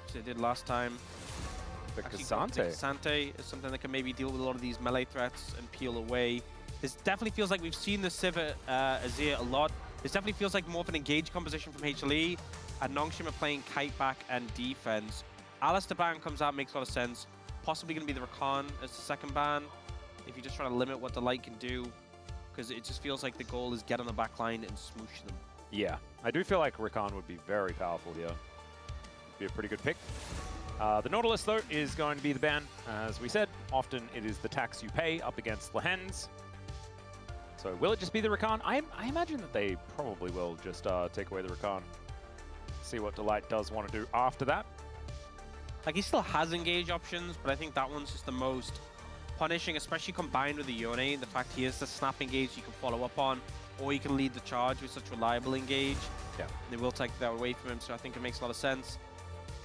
which they did last time. The Actually, Cassante. Cassante is something that can maybe deal with a lot of these melee threats and peel away. This definitely feels like we've seen the Sivir Azir a lot. This definitely feels like more of an engaged composition from HLE, and Nongshim are playing kite back and defense. Alistair ban comes out, makes a lot of sense. Possibly going to be the Rakan as the second ban, if you're just trying to limit what the light can do, because it just feels like the goal is get on the back line and smoosh them. Yeah, I do feel like Rakan would be very powerful here. Be a pretty good pick. The Nautilus, though, is going to be the ban. As we said, often it is the tax you pay up against Lehens. So will it just be the Rakan? I imagine that they probably will just take away the Rakan. See what Delight does want to do after that. Like, he still has engage options, but I think that one's just the most punishing, especially combined with the Yone. The fact he is the snap engage you can follow up on, or you can lead the charge with such reliable engage. Yeah. They will take that away from him, so I think it makes a lot of sense.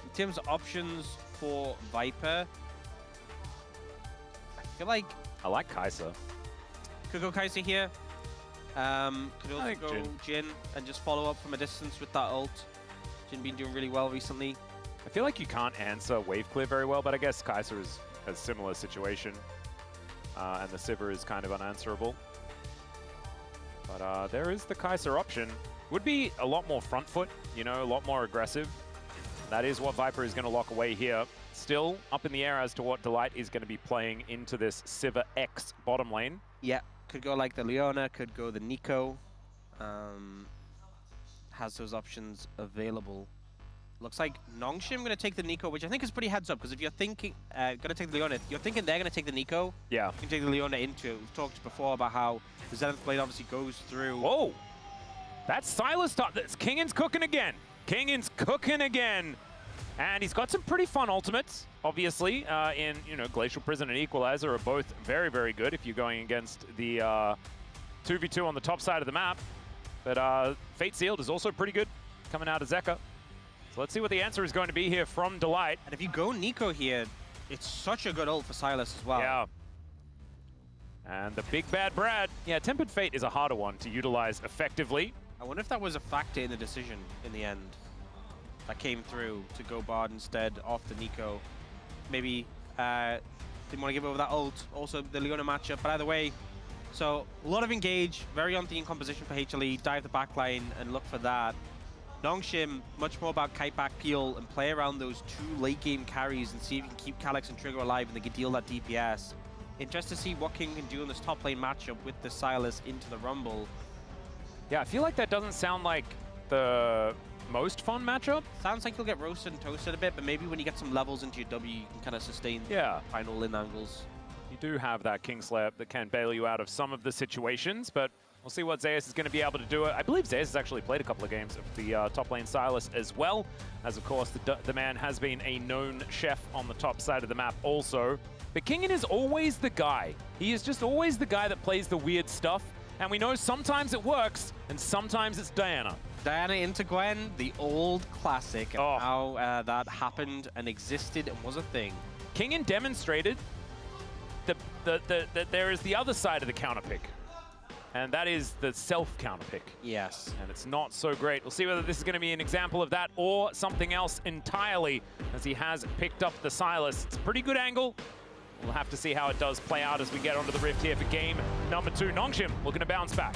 In terms of options for Viper, I feel like... I like Kai'Sa. Could go Kai'Sa here. Could also go Jhin and just follow up from a distance with that ult. Jhin been doing really well recently. I feel like you can't answer wave clear very well, but I guess Kai'Sa is a similar situation. And the Sivir is kind of unanswerable. But there is the Kai'Sa option. Would be a lot more front foot, you know, a lot more aggressive. That is what Viper is going to lock away here. Still up in the air as to what Delight is going to be playing into this Sivir X bottom lane. Yeah, could go like the Leona, could go the Nico. Has those options available. Looks like Nongshim going to take the Nico, which I think is pretty heads up, because if you're thinking, going to take the Leona, you're thinking they're going to take the Nico. Yeah. You can take the Leona into it. We've talked before about how the Zenith Blade obviously goes through. Whoa! That's Silas top. That's Kingen's cooking again. Kingen's cooking again. And he's got some pretty fun ultimates, obviously, in, you know, Glacial Prison and Equalizer are both very, very good if you're going against the 2v2 on the top side of the map. But Fate Sealed is also pretty good coming out of Zeka. So let's see what the answer is going to be here from Delight. And if you go Nico here, it's such a good ult for Silas as well. Yeah. And the Big Bad Brad. Yeah, Tempered Fate is a harder one to utilize effectively. I wonder if that was a factor in the decision in the end that came through to go Bard instead off the Nico. Maybe didn't want to give over that ult. Also the Leona matchup, but either way. So a lot of engage, very on theme composition for HLE. Dive the backline and look for that. Nongshim, much more about kite back peel and play around those 2 late game carries and see if you can keep Calyx and Trigger alive and they can deal that DPS. Interested to see what King can do in this top lane matchup with the Sylas into the Rumble. Yeah, I feel like that doesn't sound like the most fun matchup. Sounds like you'll get roasted and toasted a bit, but maybe when you get some levels into your W, you can kind of sustain final lane angles. You do have that Kingslayer that can bail you out of some of the situations, but we'll see what Zeus is going to be able to do. I believe Zeus has actually played a couple of games of the top lane Sylas as well, as of course the man has been a known chef on the top side of the map also. But Kingen is always the guy. He is just always the guy that plays the weird stuff, and we know sometimes it works, and sometimes it's Diana. Diana into Gwen, the old classic, and how that happened and existed and was a thing. Kingen demonstrated that there is the other side of the counter pick, and that is the self counter pick. Yes. And it's not so great. We'll see whether this is going to be an example of that or something else entirely, as he has picked up the Sylas. It's a pretty good angle. We'll have to see how it does play out as we get onto the Rift here for game number 2. Nongshim looking to bounce back.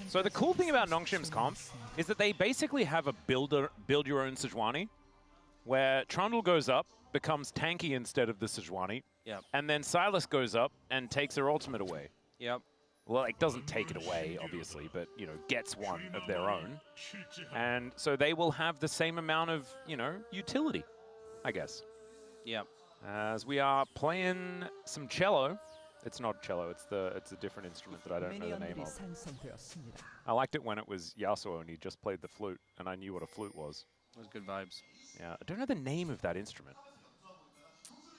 So the cool thing about Nongshim's comp is that they basically have a build your own Sejuani, where Trundle goes up, becomes tanky instead of the Sejuani, and then Sylas goes up and takes her ultimate away. Yep. Well, it doesn't take it away, obviously, but, you know, gets one of their own. And so they will have the same amount of, you know, utility, I guess. Yep. As we are playing some cello. It's not cello, it's a different instrument that I don't know the name of. I liked it when it was Yasuo and he just played the flute, and I knew what a flute was. It was good vibes. Yeah, I don't know the name of that instrument.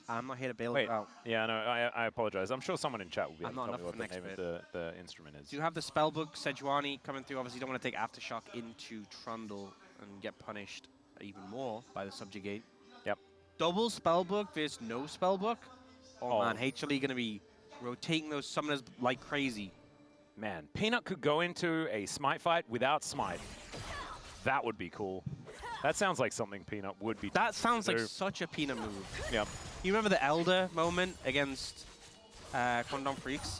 I'm not here to bail it out. Yeah, no, I apologize. I'm sure someone in chat will be able to tell me what the name of the instrument is. Do you have the spellbook Sejuani coming through? Obviously, you don't want to take Aftershock into Trundle and get punished even more by the Subjugate. Yep. Double spellbook versus no spellbook? Oh man, HLE going to be rotating those summoners like crazy. Man, Peanut could go into a Smite fight without Smite. That would be cool. That sounds like something Peanut would be. That sounds like such a Peanut move. Yep. You remember the Elder moment against Quandong Freaks?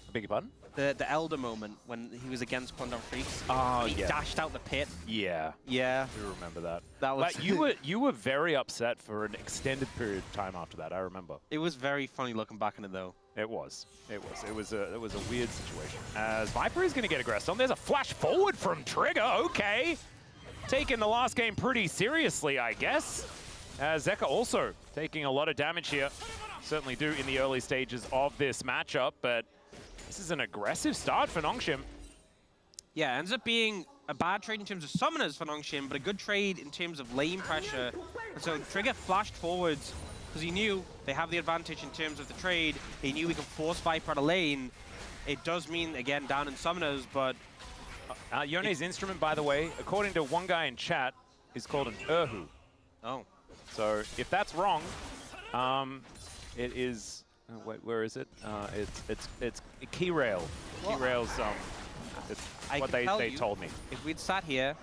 I beg your pardon? The Elder moment when he was against Quandong Freaks. Oh, he dashed out the pit. Yeah. Yeah. I do remember that. That was. But you were very upset for an extended period of time after that. I remember. It was very funny looking back on it though. It was. It was a weird situation. As Viper is going to get aggressed on. There's a flash forward from Trigger. Okay. Taking the last game pretty seriously, I guess. Zeka also taking a lot of damage here. Certainly do in the early stages of this matchup, but this is an aggressive start for Nongshim. Yeah, ends up being a bad trade in terms of summoners for Nongshim, but a good trade in terms of lane pressure. And so Trigger flashed forwards because he knew they have the advantage in terms of the trade. He knew he could force Viper out of lane. It does mean, again, down in summoners, but... Yone's instrument, by the way, according to one guy in chat, is called an Erhu. Oh. So if that's wrong, it is... wait, where is it? It's key rail. Key rails. It's what they told me. If we'd sat here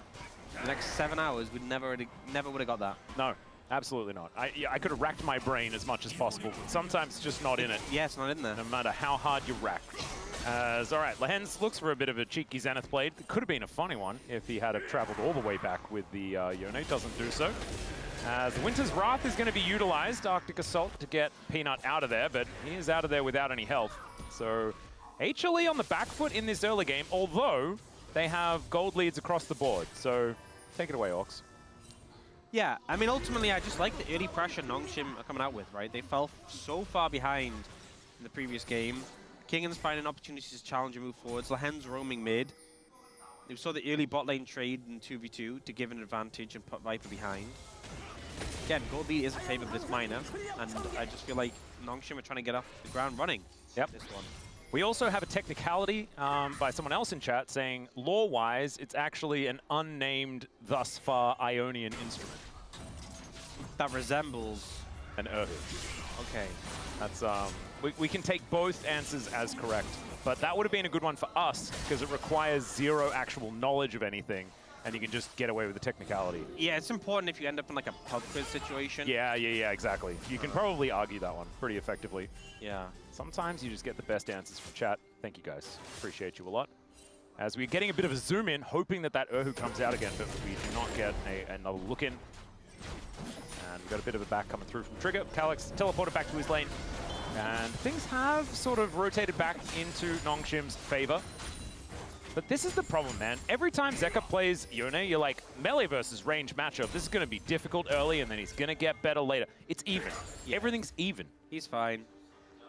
for the next 7 hours, we'd never would have got that. No, absolutely not. I could have racked my brain as much as possible, but sometimes it's just not in it. Yeah, it's not in there. No matter how hard you rack. All right, Lehens looks for a bit of a cheeky Zenith Blade. It could have been a funny one if he had traveled all the way back with the Yone. Doesn't do so. As Winter's Wrath is going to be utilized, Arctic Assault, to get Peanut out of there, but he is out of there without any health. So HLE on the back foot in this early game, although they have gold leads across the board. So take it away, Orcs. Yeah, I mean, ultimately, I just like the early pressure Nongshim are coming out with, right? They fell so far behind in the previous game. Kingen's finding opportunities to challenge and move forwards. Lehen's roaming mid. We saw the early bot lane trade in 2v2 to give an advantage and put Viper behind. Again, gold lead is in favor, but it's minor. And I just feel like Nongshim are trying to get off the ground running. Yep. This one. We also have a technicality by someone else in chat saying, lore-wise, it's actually an unnamed, thus far, Ionian instrument. That resembles an Erhu. Okay. That's we can take both answers as correct, but that would have been a good one for us because it requires zero actual knowledge of anything. and you can just get away with the technicality. Yeah, it's important if you end up in like a pub quiz situation. Yeah, exactly. You can probably argue that one pretty effectively. Yeah. Sometimes you just get the best answers from chat. Thank you guys. Appreciate you a lot. As we're getting a bit of a zoom in, hoping that Erhu comes out again, but we do not get another look in. And we've got a bit of a back coming through from Trigger. Calyx teleported back to his lane. And things have sort of rotated back into Nongshim's favor. But this is the problem, man. Every time Zeka plays Yone, you're like, melee versus range matchup. This is going to be difficult early, and then he's going to get better later. It's even. Yeah. Everything's even. He's fine.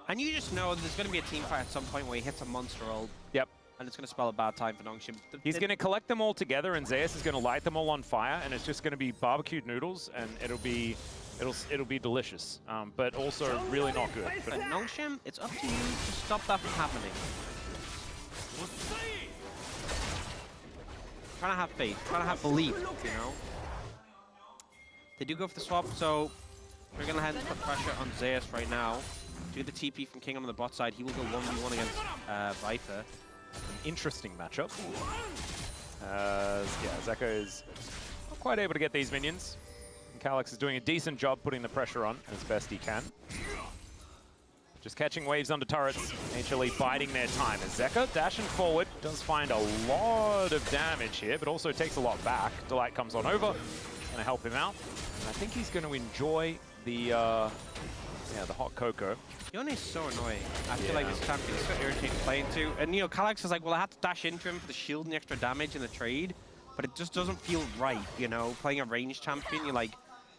And you just know there's going to be a team fight at some point where he hits a monster ult. Yep. And it's going to spell a bad time for Nongshim. He's going to collect them all together, and Zeus is going to light them all on fire, and it's just going to be barbecued noodles, and it'll be delicious, but also really not good. But Nongshim, it's up to you to stop that from happening. Trying to have faith, trying to have belief, you know. They do go for the swap, so we're going to head and put pressure on Zeus right now. Do the TP from King on the bot side. He will go 1v1 against Viper. An interesting matchup. Yeah, Zeka is not quite able to get these minions. And Calyx is doing a decent job putting the pressure on as best he can. Just catching waves under turrets. HLE biding their time as Zeka dashing forward does find a lot of damage here, but also takes a lot back. Delight comes on over, gonna help him out. And I think he's going to enjoy the hot cocoa. Yone is so annoying. I feel like this champion is so irritating to play into. And, you know, Calyx is like, well, I have to dash into him for the shield and the extra damage in the trade, but it just doesn't feel right, you know? Playing a ranged champion, you're like,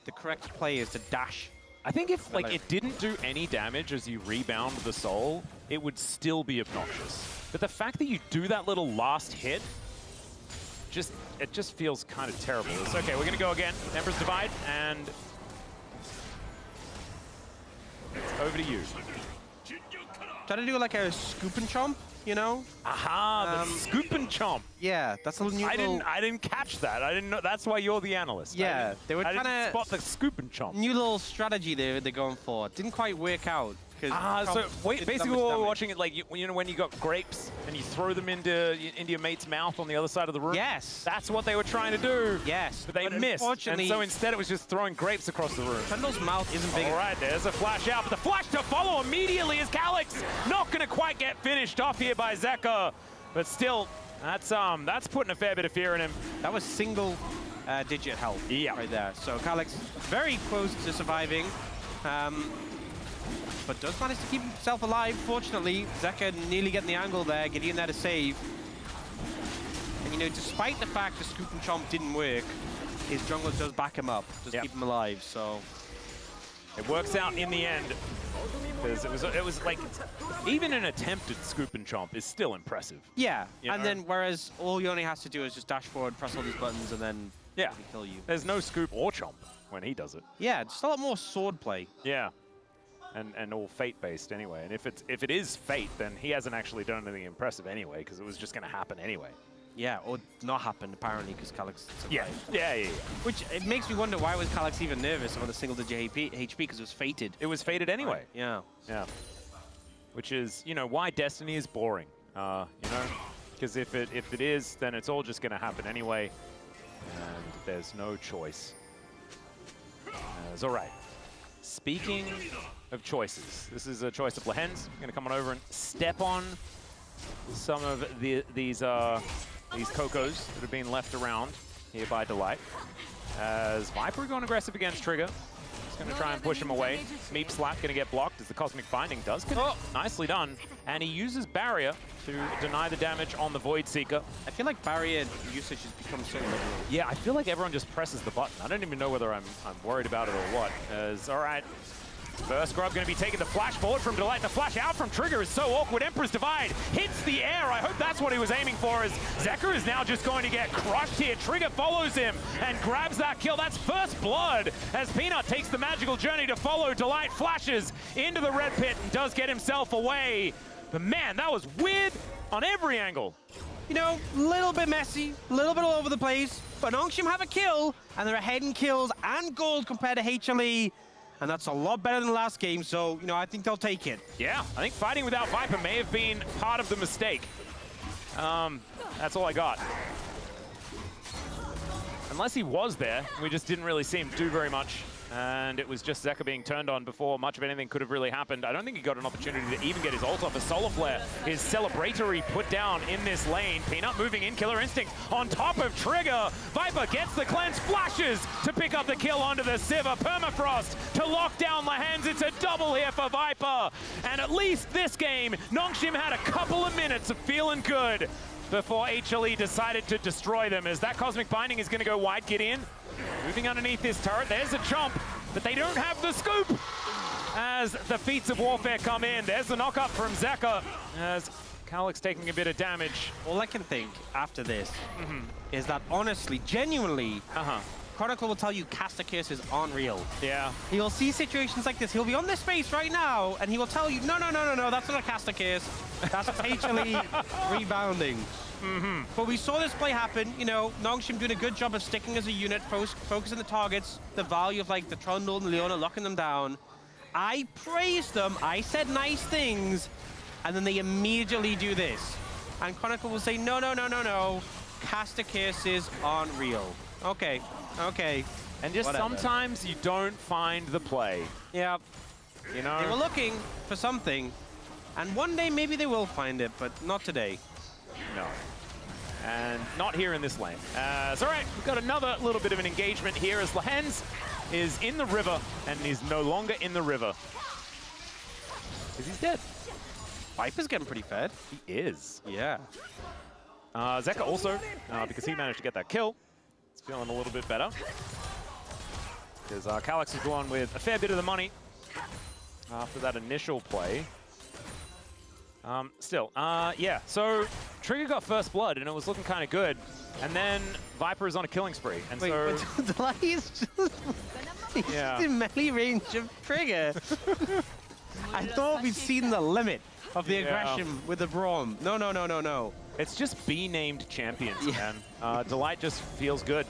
the correct play is to dash. I think if, like, it didn't do any damage as you rebound the soul, it would still be obnoxious. But the fact that you do that little last hit, it just feels kind of terrible. It's okay, we're going to go again. Emperor's Divide, and over to you. Try to do like a scoop and chomp, you know? Aha, the scoop and chomp. Yeah, that's a little new. I didn't catch that. I didn't know. That's why you're the analyst. Yeah, they were trying to spot the scoop and chomp. New little strategy they're going for. Didn't quite work out. So wait, basically what we're watching it like you know when you got grapes and you throw them into your mate's mouth on the other side of the room. Yes, that's what they were trying to do. Yes, but they missed, and so instead it was just throwing grapes across the room. Trundle's mouth isn't big. All right, there's a flash out, but the flash to follow immediately is Calyx. Not going to quite get finished off here by Zeka, but still, that's putting a fair bit of fear in him. That was single digit health right there. So Calyx very close to surviving. But does manage to keep himself alive, fortunately. Zeka nearly getting the angle there, Gideon there to save. And, you know, despite the fact the scoop and chomp didn't work, his jungler does back him up, does keep him alive, so... It works out in the end, because it was like, even an attempted scoop and chomp is still impressive. Yeah, and then whereas all Yone has to do is just dash forward, press all these buttons, and then kill you. There's no scoop or chomp when he does it. Yeah, just a lot more sword play. Yeah. And all fate-based anyway. And if it is fate, then he hasn't actually done anything impressive anyway, because it was just going to happen anyway. Yeah, or not happen apparently, because Calyx survived. Yeah. Which it makes me wonder, why was Calyx even nervous on the single-digit HP? Because it was fated. It was fated anyway. Right. Yeah. Which is, you know, why Destiny is boring. You know, because if it is, then it's all just going to happen anyway, and there's no choice. It's all right. Speaking of choices, this is a choice of Lehens. I'm going to come on over and step on some of these Cocos that have been left around here by Delight. As Viper going aggressive against Trigger. He's going to try and push him away. Meep Slap going to get blocked as the Cosmic Binding does connect. Nicely done. And he uses Barrier to deny the damage on the Void Seeker. I feel like Barrier usage has become so liberal. Yeah, I feel like everyone just presses the button. I don't even know whether I'm worried about it or what. As, all right, first grub going to be taking the flash forward from Delight. The flash out from Trigger is so awkward. Emperor's Divide hits the air. I hope that's what he was aiming for, as Zeka is now just going to get crushed here. Trigger follows him and grabs that kill. That's first blood as Peanut takes the magical journey to follow Delight. Flashes into the red pit and does get himself away. But man, that was weird on every angle. You know, a little bit messy, a little bit all over the place, but Nongshim have a kill, and they're ahead in kills and gold compared to HLE. And that's a lot better than last game, so, you know, I think they'll take it. Yeah, I think fighting without Viper may have been part of the mistake. That's all I got. Unless he was there, we just didn't really see him do very much. And it was just Zeka being turned on before much of anything could have really happened. I don't think he got an opportunity to even get his ult off. A Solar Flare is celebratory put down in this lane. Peanut moving in, Killer Instinct on top of Trigger. Viper gets the cleanse, flashes to pick up the kill onto the Sivir. Permafrost to lock down the hands. It's a double here for Viper. And at least this game, Nongshim had a couple of minutes of feeling good before HLE decided to destroy them, as that Cosmic Binding is going to go wide. Gideon moving underneath this turret. There's a chomp, but they don't have the scoop as the feats of warfare come in. There's the knock-up from Zeka as Calyx taking a bit of damage. All I can think after this is that honestly, genuinely, Chronicle will tell you caster curses aren't real. Yeah. He will see situations like this. He'll be on this space right now, and he will tell you, no, that's not a caster curse. That's HLE rebounding. But we saw this play happen. You know, Nongshim doing a good job of sticking as a unit, focusing the targets, the value of like the Trundle and Leona locking them down. I praised them. I said nice things, and then they immediately do this. And Chronicle will say, no. Caster curses aren't real. Okay. And just whatever. Sometimes you don't find the play. Yeah. You know? They were looking for something, and one day maybe they will find it, but not today. No. And not here in this lane. It's all right, we've got another little bit of an engagement here as Lehens is in the river and is no longer in the river. Because he's dead. Viper's getting pretty fed. He is. Yeah. Zeka also, because he managed to get that kill, is feeling a little bit better. Because Calyx has gone with a fair bit of the money after that initial play. Yeah, so Trigger got first blood and it was looking kind of good. And then Viper is on a killing spree. And Wait, so Delay is just, just in melee range of Trigger. I thought we'd seen the limit of the aggression with the Braum. No. It's just B-named champions, man. Delight just feels good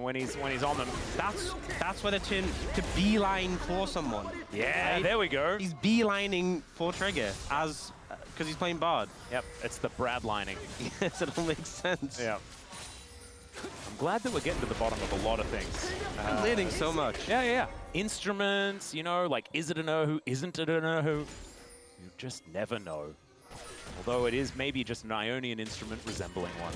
when he's on them. That's where they turn to beeline for someone. Yeah, right? there we go. He's beelining for Trigger as because he's playing Bard. Yep, it's the Brad lining. Yes, it all makes sense. Yeah. I'm glad that we're getting to the bottom of a lot of things. I'm learning so much. Yeah. Instruments, you know, like is it a Nohu, isn't it a Nohu? You just never know. Although it is maybe just an Ionian instrument resembling one.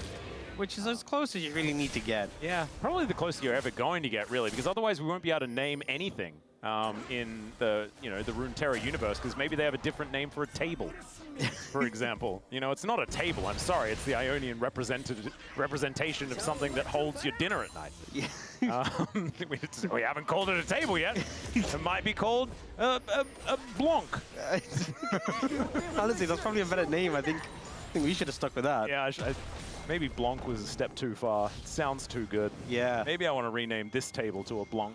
Which is as close as you really need to get. Yeah, probably the closest you're ever going to get, really, because otherwise we won't be able to name anything in the, the Runeterra universe, because maybe they have a different name for a table, for example. You know, it's not a table, I'm sorry, it's the Ionian representation of something that holds your dinner at night. Yeah. We haven't called it a table yet. It might be called a Blanc. Honestly, that's probably a better name. I think we should have stuck with that. Yeah, maybe Blanc was a step too far. It sounds too good. Yeah. Maybe I want to rename this table to a Blanc.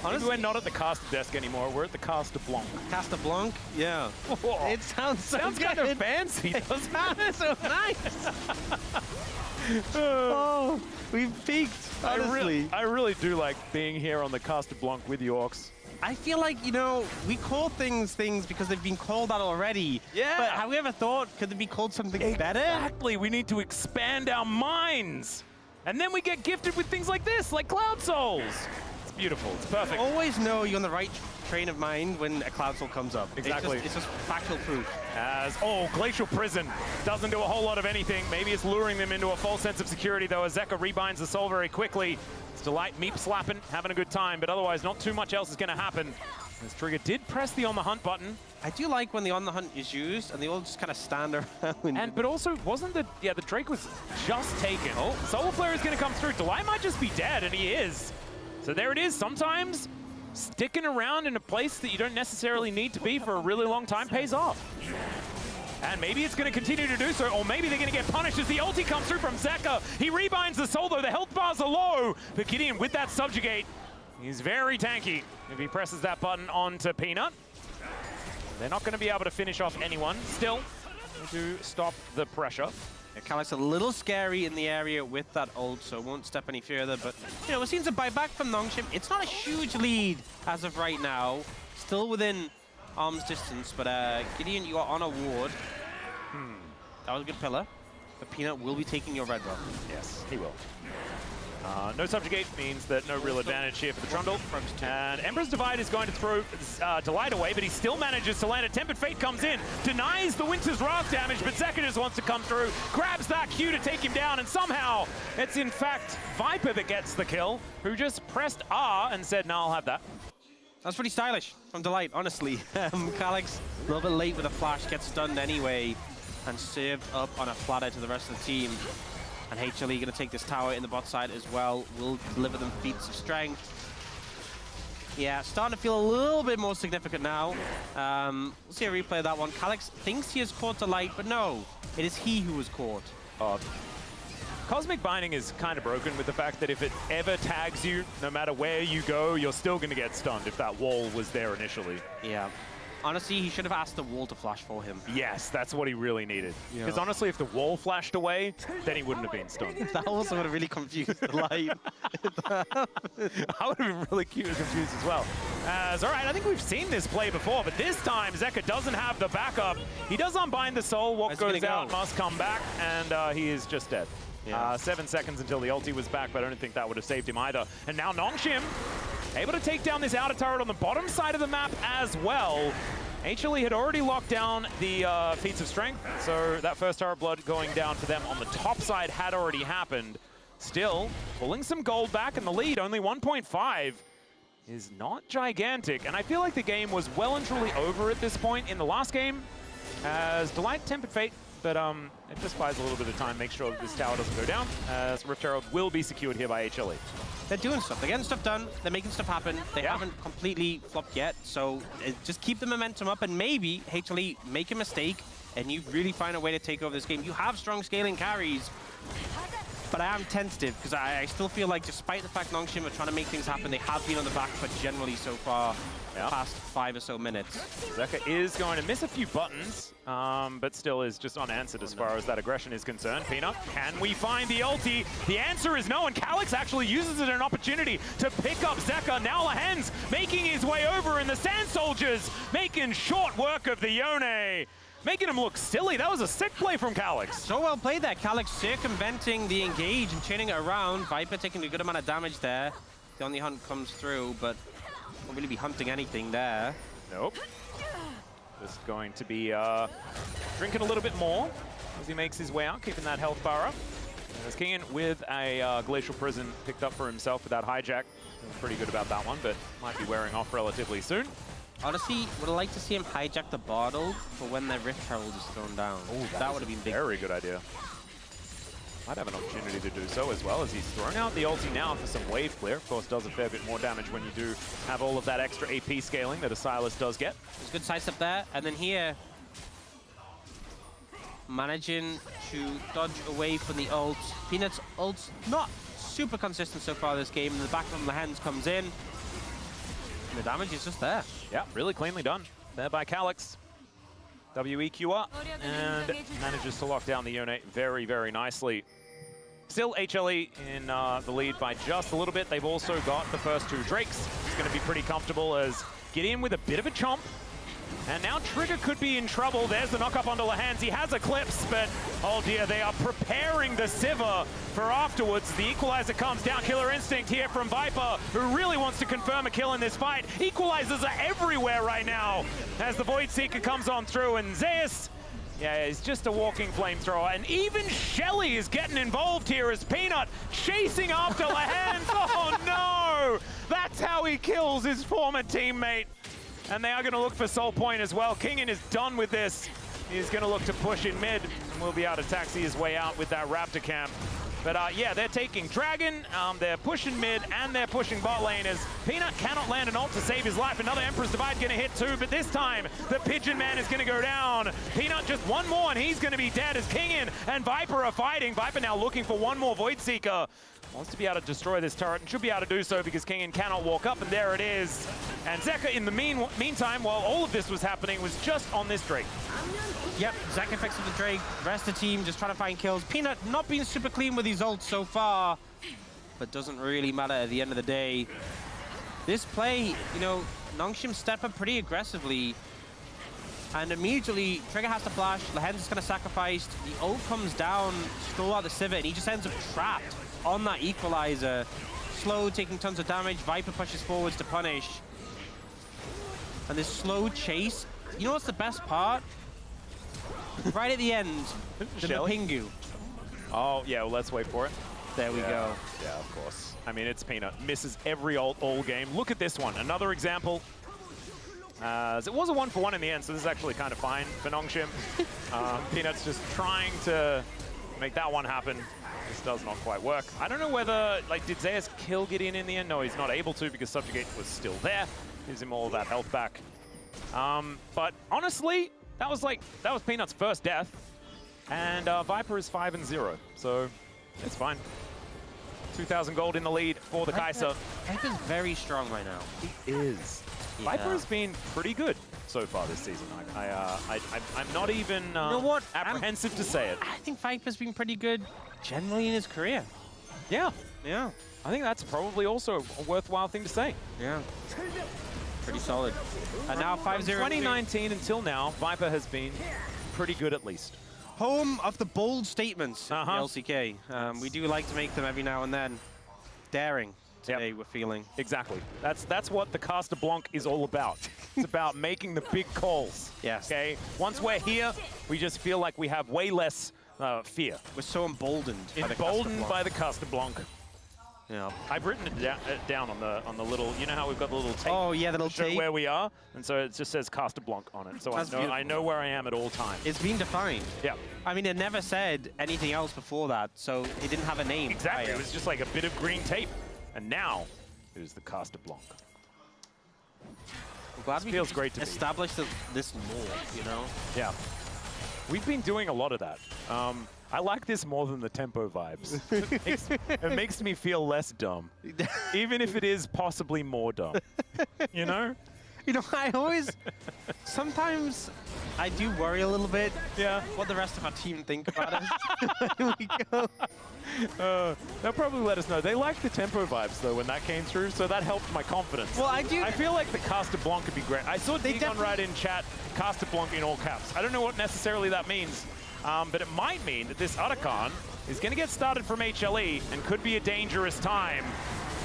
Honestly, Maybe we're not at the caster desk anymore. We're at the caster Blanc. Caster Blanc? Yeah. Whoa. It sounds so Sounds good. kind of fancy, It doesn't sounds so nice. Oh, we've peaked, honestly. I really do like being here on the caster Blanc with the Orcs. I feel like, we call things because they've been called that already. Yeah. But have we ever thought, could they be called something better? Exactly. We need to expand our minds. And then we get gifted with things like this, like Cloud Souls. It's beautiful. It's perfect. Always know you're on the right train of mind when a Cloud Soul comes up. Exactly. It's just factual proof. Glacial Prison doesn't do a whole lot of anything. Maybe it's luring them into a false sense of security, though, as Zeka rebinds the soul very quickly. It's Delight meep slapping, having a good time, but otherwise not too much else is going to happen. As Trigger did press the On the Hunt button. I do like when the On the Hunt is used and they all just kind of stand around. But also, wasn't the Drake was just taken. Oh, Solar Flare is going to come through. Delight might just be dead, and he is. So there it is. Sometimes sticking around in a place that you don't necessarily need to be for a really long time pays off. And maybe it's going to continue to do so, or maybe they're going to get punished as the ulti comes through from Zeka. He rebinds the soul, though. The health bars are low. But Gideon, with that subjugate, he's very tanky. If he presses that button onto Peanut, they're not going to be able to finish off anyone. Still, they do stop the pressure. Yeah, Calyx a little scary in the area with that ult, so won't step any further. But, we're seeing some buyback from Nongshim. It's not a huge lead as of right now. Still within arm's distance, but Gideon, you are on a ward. That was a good pillar. But Peanut will be taking your red buff. Yes, he will. No subjugate means that no real advantage here for the Trundle. And Emperor's Divide is going to throw Delight away, but he still manages to land it. Tempered Fate comes in, denies the Winter's Wrath damage, but Zeka just wants to come through, grabs that Q to take him down, and somehow it's in fact Viper that gets the kill, who just pressed R and said, no, I'll have that. That's pretty stylish from Delight, honestly. Calyx, a little bit late with a flash, gets stunned anyway, and served up on a flatter to the rest of the team. And HLE going to take this tower in the bot side as well. Will deliver them feats of strength. Yeah, starting to feel a little bit more significant now. We'll see a replay of that one. Calyx thinks he has caught Delight, but no, it is he who was caught. Cosmic Binding is kind of broken with the fact that if it ever tags you, no matter where you go, you're still going to get stunned if that wall was there initially. Yeah. Honestly, he should have asked the wall to flash for him. Yes, that's what he really needed. Because honestly, if the wall flashed away, then he wouldn't have been stunned. That also would have really confused the light. I would have been really confused as well. All right, I think we've seen this play before, but this time Zeka doesn't have the backup. He does unbind the soul. What goes out must come back, and he is just dead. Yeah. 7 seconds until the ulti was back, but I don't think that would have saved him either. And now Nongshim able to take down this outer turret on the bottom side of the map as well. HLE had already locked down the feats of strength, so that first turret blood going down for them on the top side had already happened. Still, pulling some gold back in the lead, only 1.5 is not gigantic. And I feel like the game was well and truly over at this point in the last game, as Delight Tempered Fate, but it just buys a little bit of time, make sure that this tower doesn't go down, as Rift Herald will be secured here by HLE. They're doing stuff. They're getting stuff done. They're making stuff happen. They haven't completely flopped yet, so just keep the momentum up, and maybe HLE make a mistake, and you really find a way to take over this game. You have strong scaling carries, but I am tentative, because I still feel like, despite the fact Nongshim are trying to make things happen, they have been on the back foot generally so far, the past 5 or so minutes. Zeka is going to miss a few buttons, but still is just unanswered as far as that aggression is concerned. Peanut, can we find the ulti? The answer is no, and Calyx actually uses it as an opportunity to pick up Zeka. Now Lahen's making his way over, and the Sand Soldiers making short work of the Yone, making him look silly. That was a sick play from Calyx. So well played there. Calyx circumventing the engage and chaining it around. Viper taking a good amount of damage there. The only hunt comes through, but won't really be hunting anything there. Nope. Just going to be drinking a little bit more as he makes his way out, keeping that health bar up. As Kean with a Glacial Prison picked up for himself with that hijack. Pretty good about that one, but might be wearing off relatively soon. Honestly, would I like to see him hijack the bottle for when their Rift Herald is thrown down. Oh, that would have been big. Very good idea. Might have an opportunity to do so as well, as he's throwing out the ulti now for some wave clear. Of course, does a fair bit more damage when you do have all of that extra AP scaling that a Silas does get. There's a good sidestep there, and then here, managing to dodge away from the ult. Peanut's ult's not super consistent so far this game, and the back from the hands comes in. And the damage is just there. Yeah, really cleanly done there by Calyx. WEQ up and manages to lock down the Yone very, very nicely. Still HLE in the lead by just a little bit. They've also got the first 2 Drakes. It's going to be pretty comfortable as Gideon with a bit of a chomp. And now Trigger could be in trouble. There's the knock-up onto Lahen's. He has Eclipse, but oh dear, they are preparing the Sivir for afterwards. The Equalizer comes down. Killer Instinct here from Viper, who really wants to confirm a kill in this fight. Equalizers are everywhere right now as the Void Seeker comes on through, and Zeus, yeah, he's just a walking flamethrower. And even Shelly is getting involved here as Peanut chasing after Lahen's. Oh no! That's how he kills his former teammate. And they are going to look for Soul Point as well. Kingin is done with this. He's going to look to push in mid, and will be able to taxi his way out with that Raptor camp. But yeah, they're taking Dragon, they're pushing mid, and they're pushing bot lane as Peanut cannot land an ult to save his life. Another Emperor's Divide going to hit too, but this time the Pigeon Man is going to go down. Peanut just one more, and he's going to be dead as Kingin and Viper are fighting. Viper now looking for one more Void Seeker. Wants to be able to destroy this turret and should be able to do so because Kingin cannot walk up, and there it is. And Zeka, in the meantime, while all of this was happening, was just on this Drake. Yep, Zeka fixed with the Drake. The rest of the team just trying to find kills. Peanut not being super clean with his ults so far, but doesn't really matter at the end of the day. This play, you know, Nongshim step up pretty aggressively, and immediately Trigger has to flash. Lahen's is kind of sacrificed. The ult comes down, stole out the Sivir, and he just ends up trapped. on that equalizer. Slow, taking tons of damage. Viper pushes forwards to punish. And this slow chase. You know what's the best part? Right at the end, the Mapingu. Oh, yeah, well, let's wait for it. There we go. Yeah, of course. I mean, it's Peanut. Misses every all game. Look at this one. Another example. It was a 1-for-1 in the end, so this is actually kind of fine for Nongshim. Peanut's just trying to make that one happen. This does not quite work. I don't know whether, like, did Zeus kill Gideon in the end? No, he's not able to because Subjugate was still there. Gives him all of that health back. But honestly, that was Peanut's first death. And Viper is 5-0, so it's fine. 2,000 gold in the lead for the Kai'Sa. Viper's very strong right now. He is. Yeah. Viper has been pretty good so far this season. I'm not even you know what? apprehensive to say it. I think Viper's been pretty good generally in his career. Yeah. Yeah. I think that's probably also a worthwhile thing to say. Yeah. Pretty solid. And now 5-0. 2019 until now, Viper has been pretty good at least. Home of the bold statements, the LCK. We do like to make them every now and then. Daring today, we're feeling. Exactly. That's what the Caster Blanc is all about. It's about making the big calls. Yes. Okay. Once we're here, we just feel like we have way less fear. We're so emboldened. Emboldened by the Caster Blanc. Yeah. I've written it down on the little, you know how we've got the little tape? Oh yeah, the little to show tape. where we are, and so it just says Caster Blanc on it. So I know where I am at all times. It's been defined. Yeah. I mean, it never said anything else before that, so it didn't have a name. Exactly. It was just like a bit of green tape, and now it is the Caster Blanc. I'm glad we feels great to establish this more. You know. Yeah. We've been doing a lot of that. I like this more than the tempo vibes. It makes me feel less dumb, even if it is possibly more dumb. You know? You know, I always, sometimes I do worry a little bit. Yeah. What the rest of our team think about us. When we go. They'll probably let us know. They liked the tempo vibes though when that came through, so that helped my confidence. Well, I feel like the Caster Blanc could be great. I saw Digon write in chat, Caster Blanc in all caps. I don't know what necessarily that means. But it might mean that this Otacon is going to get started from HLE and could be a dangerous time.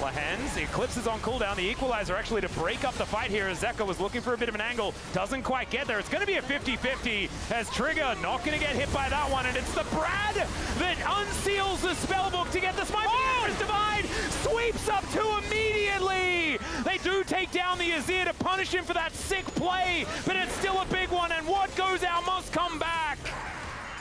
Lahens, the Eclipse is on cooldown. The Equalizer actually to break up the fight here as Zeka was looking for a bit of an angle. Doesn't quite get there. It's going to be a 50-50 as Trigger not going to get hit by that one. And it's the Brad that unseals the spellbook to get the smite. Oh! Divide sweeps up two immediately. They do take down the Azir to punish him for that sick play, but it's still a big one. And what goes out must come back.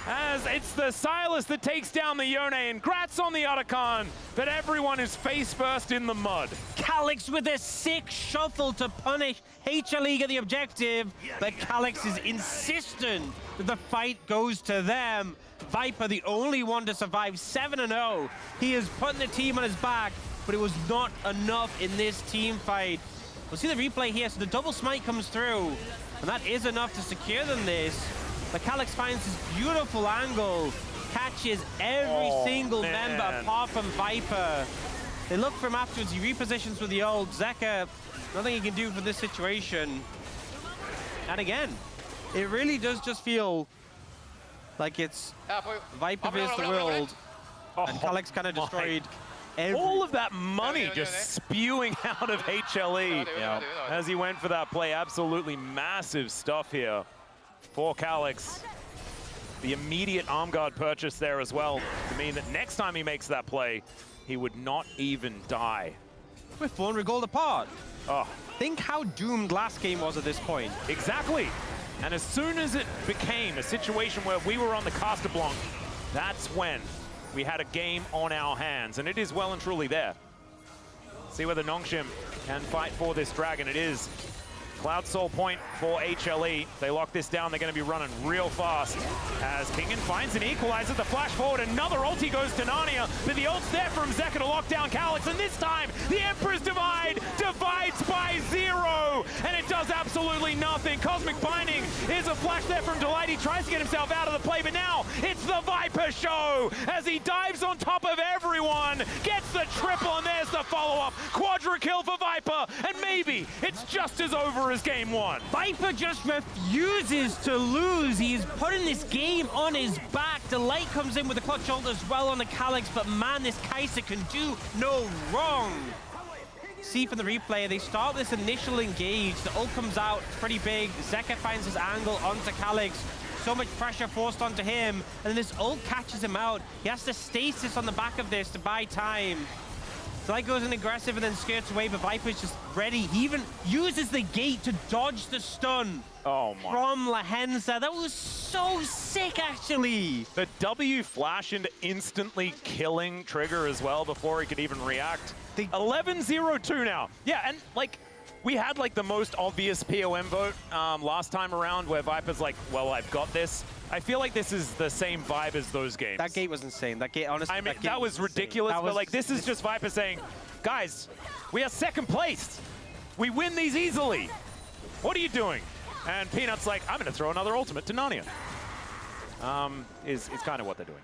As it's the Silas that takes down the Yone, and Grats on the Otacon, but everyone is face first in the mud. Calyx with a sick shuffle to punish HLE get the objective, but Calyx is insistent that the fight goes to them. Viper, the only one to survive, 7-0. He is putting the team on his back, but it was not enough in this team fight. We'll see the replay here, so the double smite comes through, and that is enough to secure them this. But Calyx finds this beautiful angle, catches every single member apart from Viper. They look for him afterwards, he repositions with the ult. Zeka, nothing he can do for this situation. And again, it really does just feel like it's Viper versus the world. And Calyx kind of destroyed all of that money just spewing out of HLE as he went for that play. Absolutely massive stuff here for Calyx. The immediate arm guard purchase there as well to mean that next time he makes that play, he would not even die. We're 400 gold apart. Oh. Think how doomed last game was at this point. Exactly. And as soon as it became a situation where we were on the Caster Blanc, that's when we had a game on our hands, and it is well and truly there. See whether Nongshim can fight for this dragon. It is Cloud Soul point for HLE. They lock this down. They're going to be running real fast as Kingen finds an equalizer. The flash forward. Another ulti goes to Narnia, but the ult's there from Zeka to lock down Calyx. And this time, the Emperor's Divide divides by 0. And it does absolutely nothing. Cosmic Binding is a flash there from Delight. He tries to get himself out of the play, but now it's the Viper show as he dives on top of everyone. everyone. Gets the triple, and there's the follow-up. Quadra kill for Viper, and maybe it's just as over as game one. Viper just refuses to lose. He's putting this game on his back. Delight comes in with the clutch ult as well on the Calyx, but man, this Kai'Sa can do no wrong. See from the replay, they start this initial engage. The ult comes out pretty big. Zeka finds his angle onto Calyx. So much pressure forced onto him, and then this ult catches him out. He has to stasis on the back of this to buy time. Delight goes in aggressive and then skirts away, but Viper's just ready. He even uses the gate to dodge the stun from Lahenza. That was so sick, actually. The W flash into instantly killing Trigger as well before he could even react. 11-0-2 now. Yeah, and like, we had like the most obvious POM vote last time around where Viper's like, well, I've got this. I feel like this is the same vibe as those games. That gate was insane. That gate, honestly, I mean, that was ridiculous, but like, this is just Viper saying, guys, we are second place. We win these easily. What are you doing? And Peanut's like, I'm going to throw another ultimate to Narnia. Is kind of what they're doing.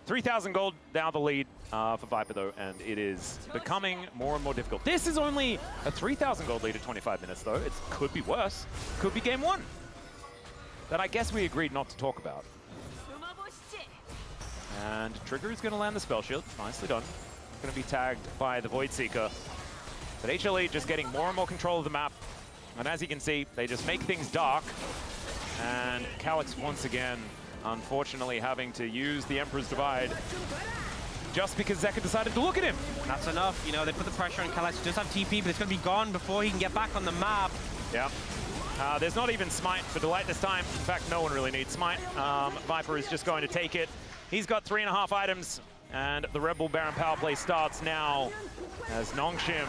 3,000 gold, now the lead for Viper though, and it is becoming more and more difficult. This is only a 3,000 gold lead at 25 minutes though. It could be worse. Could be game one. That I guess we agreed not to talk about. And Trigger is going to land the spell shield. Nicely done. Going to be tagged by the Void Seeker. But HLE just getting more and more control of the map. And as you can see, they just make things dark. And Calyx once again, unfortunately, having to use the Emperor's Divide just because Zeka decided to look at him. That's enough. You know, they put the pressure on Calyx. He does have TP, but it's going to be gone before he can get back on the map. Yeah. There's not even Smite for Delight this time. In fact, no one really needs Smite. Viper is just going to take it. He's got 3.5 items, and the Rebel Baron power play starts now as Nongshim,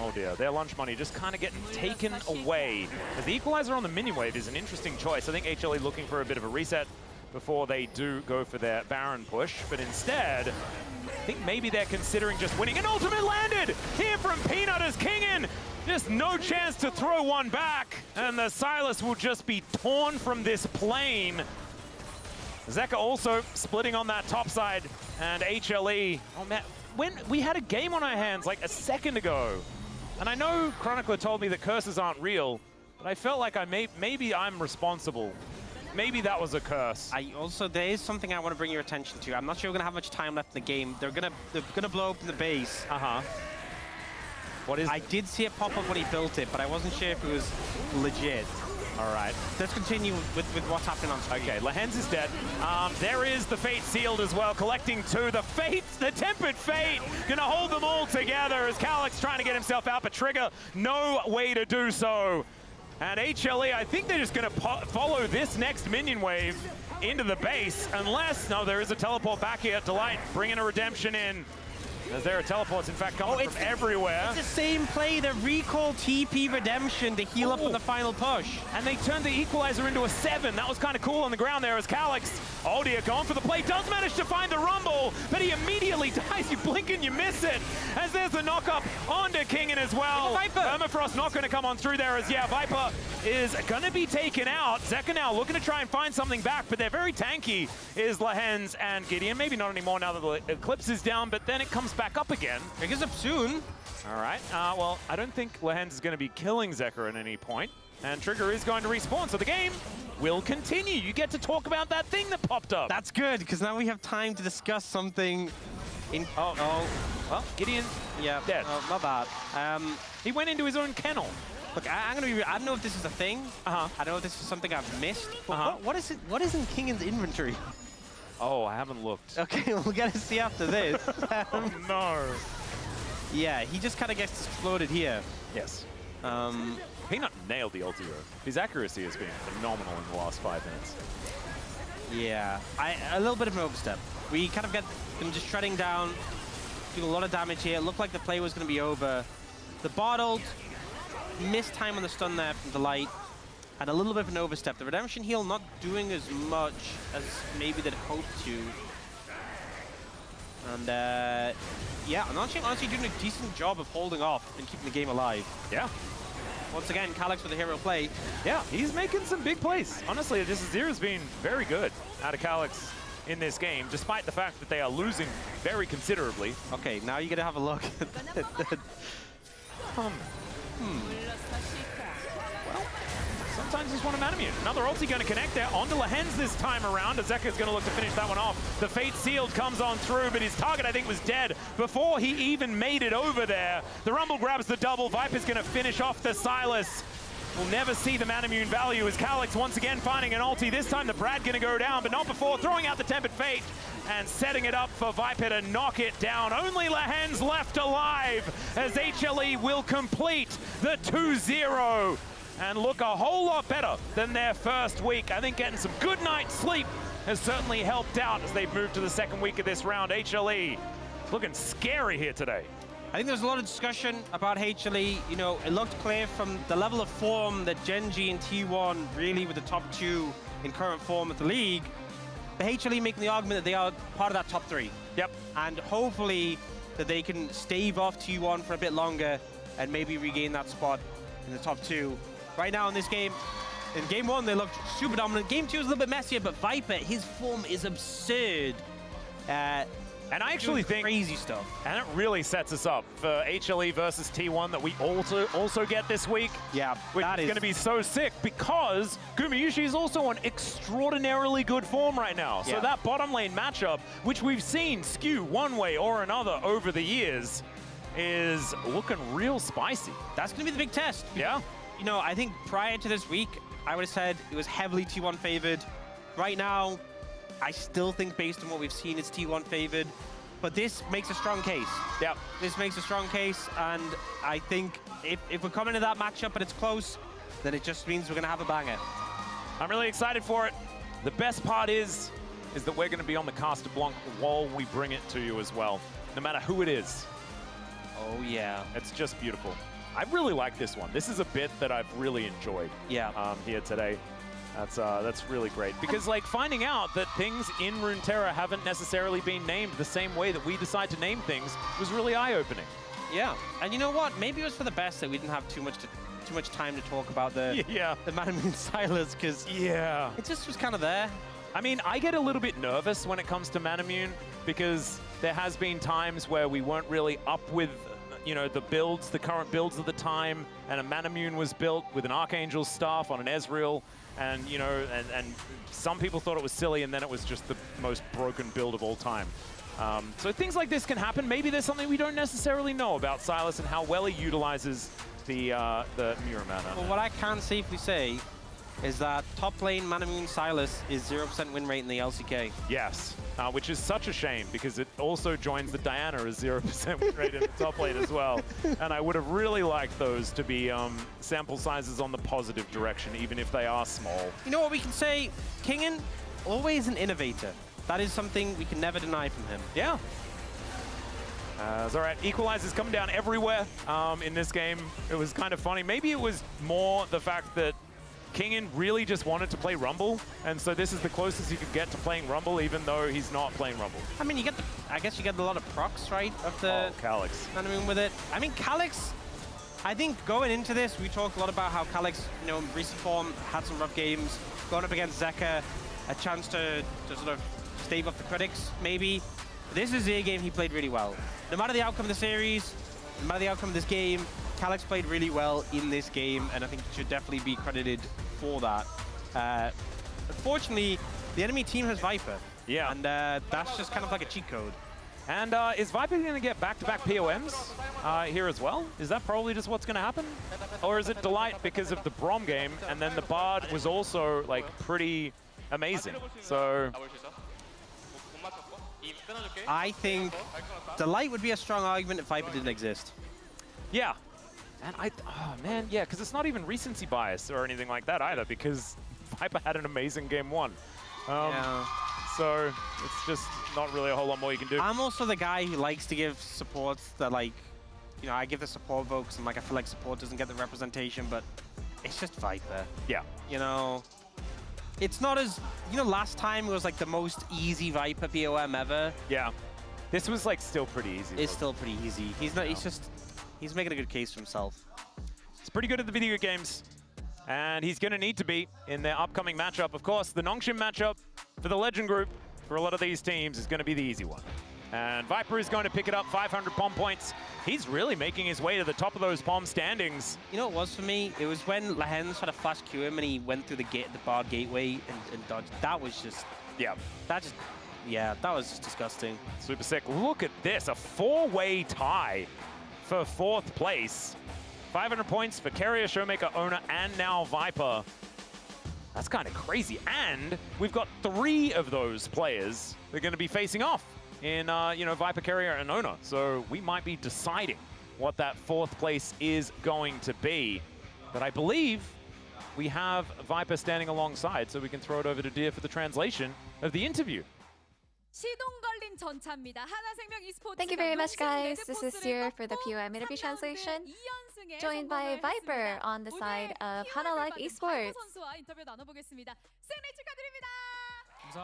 oh dear, their lunch money just kind of getting taken away. As the equalizer on the minion wave is an interesting choice. I think HLE looking for a bit of a reset before they do go for their Baron push, but instead, I think maybe they're considering just winning. An ultimate landed here from Peanut as Kingin. Just no chance to throw one back, and the Silas will just be torn from this plane. Zeka also splitting on that top side, and HLE, oh man, when we had a game on our hands like a second ago, and I know Chronicler told me that curses aren't real, but I felt like maybe I'm responsible. Maybe that was a curse. There is something I want to bring your attention to. I'm not sure we're gonna have much time left in the game. They're gonna blow open the base. What is? I did see it pop up when he built it, but I wasn't sure if it was legit. All right. Let's continue with what's happening on screen. Okay, Lahenz is dead. There is the Fate sealed as well, collecting two. The Fate, the Tempered Fate, gonna hold them all together as Calyx trying to get himself out, but Trigger, no way to do so. And HLE, I think they're just gonna follow this next minion wave into the base, unless, no, there is a teleport back here. Delight bringing a redemption in. As there are teleports, in fact, coming from everywhere. It's the same play, the recall TP redemption to heal up on the final push. And they turned the equalizer into a 7. That was kind of cool on the ground there as Calyx, oh dear, going for the play, does manage to find the rumble, but he immediately dies. You blink and you miss it. As there's the knock-up onto Kingin as well. Permafrost not going to come on through there as, yeah, Viper is going to be taken out. Zeka now looking to try and find something back, but they're very tanky, is Lahenz and Gideon. Maybe not anymore now that the Eclipse is down, but then it comes back up again. Trigger's up soon. All right. Well, I don't think Lahenz is going to be killing Zeka at any point, and Trigger is going to respawn, so the game will continue. You get to talk about that thing that popped up. That's good, because now we have time to discuss something. Well, Gideon, yeah, dead. My bad. He went into his own kennel. Look, I'm gonna be real. I don't know if this is a thing. I don't know if this is something I've missed. But what is it? What is in Kingin's inventory? Oh, I haven't looked. Okay, we'll get to see after this. Oh, no. Yeah, he just kind of gets exploded here. Yes. Peanut nailed the ulti though. His accuracy has been phenomenal in the last 5 minutes. Yeah, a little bit of an overstep. We kind of get him just shredding down, doing a lot of damage here. It looked like the play was going to be over. The bot ult, missed time on the stun there from Delight, and a little bit of an overstep. The redemption heal not doing as much as maybe they'd hoped to. And yeah, I'm honestly doing a decent job of holding off and keeping the game alive. Yeah. Once again, Calyx with a hero play. Yeah, he's making some big plays. Honestly, this Azir's been very good out of Calyx. in this game, despite the fact that they are losing very considerably. Okay, now you're gonna have a look. Sometimes just want a Manamune. Another ulti going to connect there onto Lahens this time around. Azeka's going to look to finish that one off. The Fate Sealed comes on through, but his target, I think, was dead before he even made it over there. The Rumble grabs the double. Viper's going to finish off the Silas. We'll never see the Manamune value as Calyx once again finding an ulti. This time the Brad going to go down, but not before throwing out the Tempered Fate and setting it up for Viper to knock it down. Only Lahens left alive as HLE will complete the 2-0. And look a whole lot better than their first week. I think getting some good night's sleep has certainly helped out as they've moved to the second week of this round. HLE looking scary here today. I think there's a lot of discussion about HLE. You know, it looked clear from the level of form that Gen G and T1 really were the top two in current form of the league. The HLE making the argument that they are part of that top three. Yep. And hopefully that they can stave off T1 for a bit longer and maybe regain that spot in the top two. Right now in this game, in game one, they looked super dominant. Game two is a little bit messier, but Viper, his form is absurd. And I actually think crazy stuff. And it really sets us up for HLE versus T1 that we also get this week. Yeah, which is going to be so sick because Gumayushi is also on extraordinarily good form right now. So that bottom lane matchup, which we've seen skew one way or another over the years, is looking real spicy. That's going to be the big test. Yeah. You know, I think prior to this week, I would have said it was heavily T1 favored. Right now, I still think based on what we've seen, it's T1 favored. But this makes a strong case. Yep. This makes a strong case, and I think if we're coming to that matchup and it's close, then it just means we're going to have a banger. I'm really excited for it. The best part is that we're going to be on the Caster Blanc while we bring it to you as well, no matter who it is. Oh, yeah. It's just beautiful. I really like this one. This is a bit that I've really enjoyed here today. That's really great. Because, like, finding out that things in Runeterra haven't necessarily been named the same way that we decide to name things was really eye-opening. Yeah. And you know what? Maybe it was for the best that we didn't have too much time to talk about the Manamune Silas, because it just was kind of there. I mean, I get a little bit nervous when it comes to Manamune because there has been times where we weren't really up with the current builds of the time, and a Manamune was built with an Archangel's staff on an Ezreal, and and some people thought it was silly, and then it was just the most broken build of all time. So things like this can happen. Maybe there's something we don't necessarily know about Silas and how well he utilizes the Mirror Mana. Well, what I can safely say is that top lane Manamune Silas is 0% win rate in the LCK. Yes, which is such a shame because it also joins the Diana as 0% win rate in the top lane as well. And I would have really liked those to be sample sizes on the positive direction, even if they are small. You know what we can say? Kingen, always an innovator. That is something we can never deny from him. Yeah. All right, equalizers coming down everywhere in this game. It was kind of funny. Maybe it was more the fact that Kingen really just wanted to play Rumble, and so this is the closest he could get to playing Rumble, even though he's not playing Rumble. I mean, I guess you get a lot of procs, right, of the Calyx. Manamune with it. I mean, Calyx, I think going into this, we talked a lot about how Calyx, in recent form, had some rough games, going up against Zeka, a chance to sort of stave off the critics, maybe. This is a game he played really well. No matter the outcome of the series, no matter the outcome of this game, Calyx played really well in this game, and I think he should definitely be credited for that. Unfortunately, the enemy team has Viper. Yeah. And that's just kind of like a cheat code. And is Viper going to get back-to-back POMs here as well? Is that probably just what's going to happen? Or is it Delight because of the Brom game, and then the Bard was also, like, pretty amazing? So I think Delight would be a strong argument if Viper didn't exist. Yeah. And oh man, yeah, because it's not even recency bias or anything like that either, because Viper had an amazing game one. So it's just not really a whole lot more you can do. I'm also the guy who likes to give supports that, like, I give the support votes, and, like, I feel like support doesn't get the representation, but it's just Viper. Yeah. It's not as, last time it was, like, the most easy Viper POM ever. Yeah. This was, like, still pretty easy. It's still pretty easy. He's not, he's making a good case for himself. He's pretty good at the video games, and he's going to need to be in their upcoming matchup. Of course, the Nongshim matchup for the Legend Group for a lot of these teams is going to be the easy one. And Viper is going to pick it up, 500 POM points. He's really making his way to the top of those POM standings. You know what it was for me? It was when Lahens had a flash Q him and he went through the bar gateway and dodged. That was just... Yeah. That was just disgusting. Super sick. Look at this, a four-way tie for 4th place. 500 points for Carrier, Showmaker, Owner, and now Viper. That's kind of crazy. And we've got 3 of those players that are going to be facing off in, Viper, Carrier, and Owner. So we might be deciding what that 4th place is going to be. But I believe we have Viper standing alongside, so we can throw it over to Deer for the translation of the interview. Thank you very much, guys. This is Deer for the POM interview translation, joined by Viper on the side of Hana Life Esports.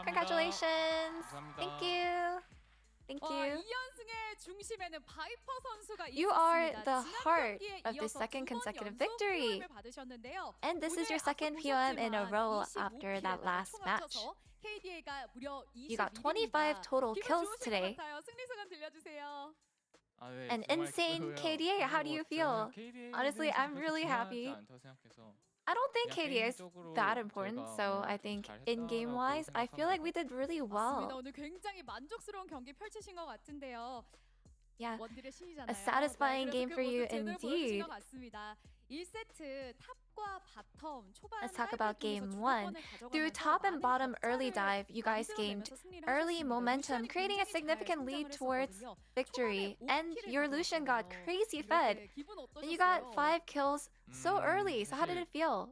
Congratulations. Thank you. Thank you. You are the heart of the 2nd consecutive victory. And this is your 2nd POM in a row after that last match. You got 25 total kills today. An insane KDA, how do you feel? Honestly, I'm really happy. I don't think KDA is that important, so I think in-game wise, I feel like we did really well. Yeah, a satisfying game for you indeed. Let's talk about game 1. Through top and bottom early dive, you guys gained early momentum, creating a significant lead towards victory. And your Lucian got crazy fed. And you got 5 kills so early. So how did it feel?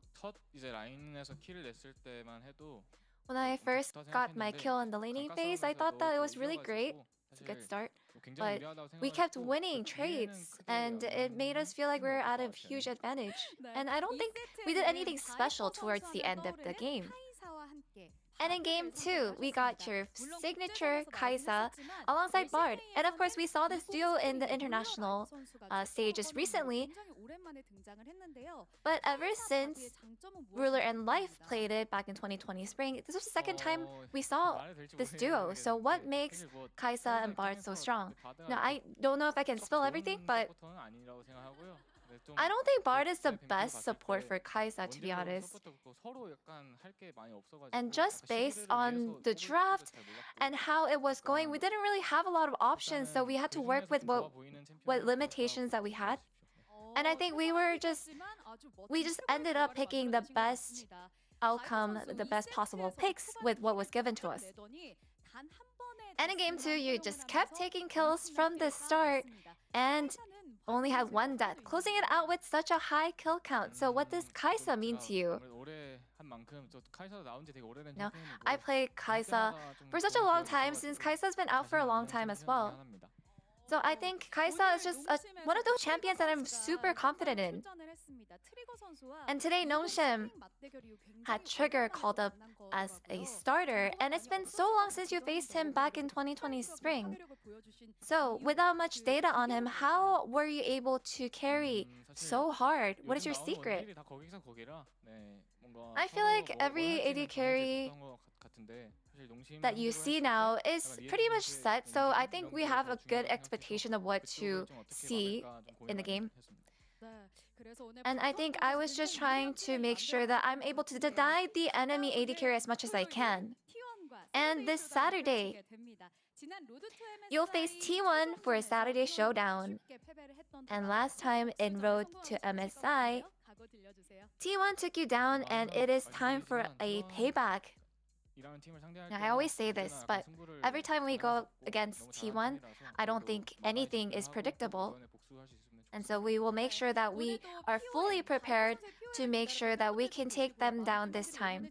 When I first got my kill in the laning phase, I thought that it was really great. It's a good start. But we kept winning trades, and it made us feel like we were at a huge advantage. And I don't think we did anything special towards the end of the game. And in game 2, we got your signature Kai'Sa alongside Bard. And of course, we saw this duo in the international stages recently. But ever since Ruler and Life played it back in 2020 spring, this was the 2nd time we saw this duo. So what makes Kai'Sa and Bard so strong? Now, I don't know if I can spill everything, but I don't think Bard is the best support for Kai'Sa, to be honest. And just based on the draft and how it was going, we didn't really have a lot of options, so we had to work with what limitations that we had. And I think we just ended up picking the best outcome, the best possible picks with what was given to us. And in game 2, you just kept taking kills from the start and only had 1 death, closing it out with such a high kill count. So what does Kai'Sa mean to you? No, I played Kai'Sa for such a long time, since Kai'Sa's been out for a long time as well. So I think Kai'Sa is just one of those champions that I'm super confident in. And today, Nongshim had Trigger called up as a starter, and it's been so long since you faced him back in 2020 spring. So without much data on him, how were you able to carry so hard? What is your secret? I feel like every AD carry that you see now is pretty much set, so I think we have a good expectation of what to see in the game. And I think I was just trying to make sure that I'm able to deny the enemy AD carry as much as I can. And this Saturday, you'll face T1 for a Saturday showdown. And last time in Road to MSI, T1 took you down, and it is time for a payback. Now, I always say this, but every time we go against T1, I don't think anything is predictable. And so we will make sure that we are fully prepared to make sure that we can take them down this time.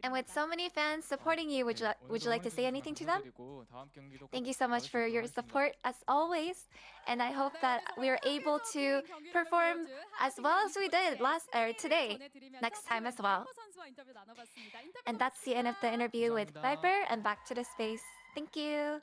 And with so many fans supporting you, would you like to say anything to them? Thank you so much for your support as always. And I hope that we are able to perform as well as we did today, next time as well. And that's the end of the interview with Viper, and back to the space. Thank you.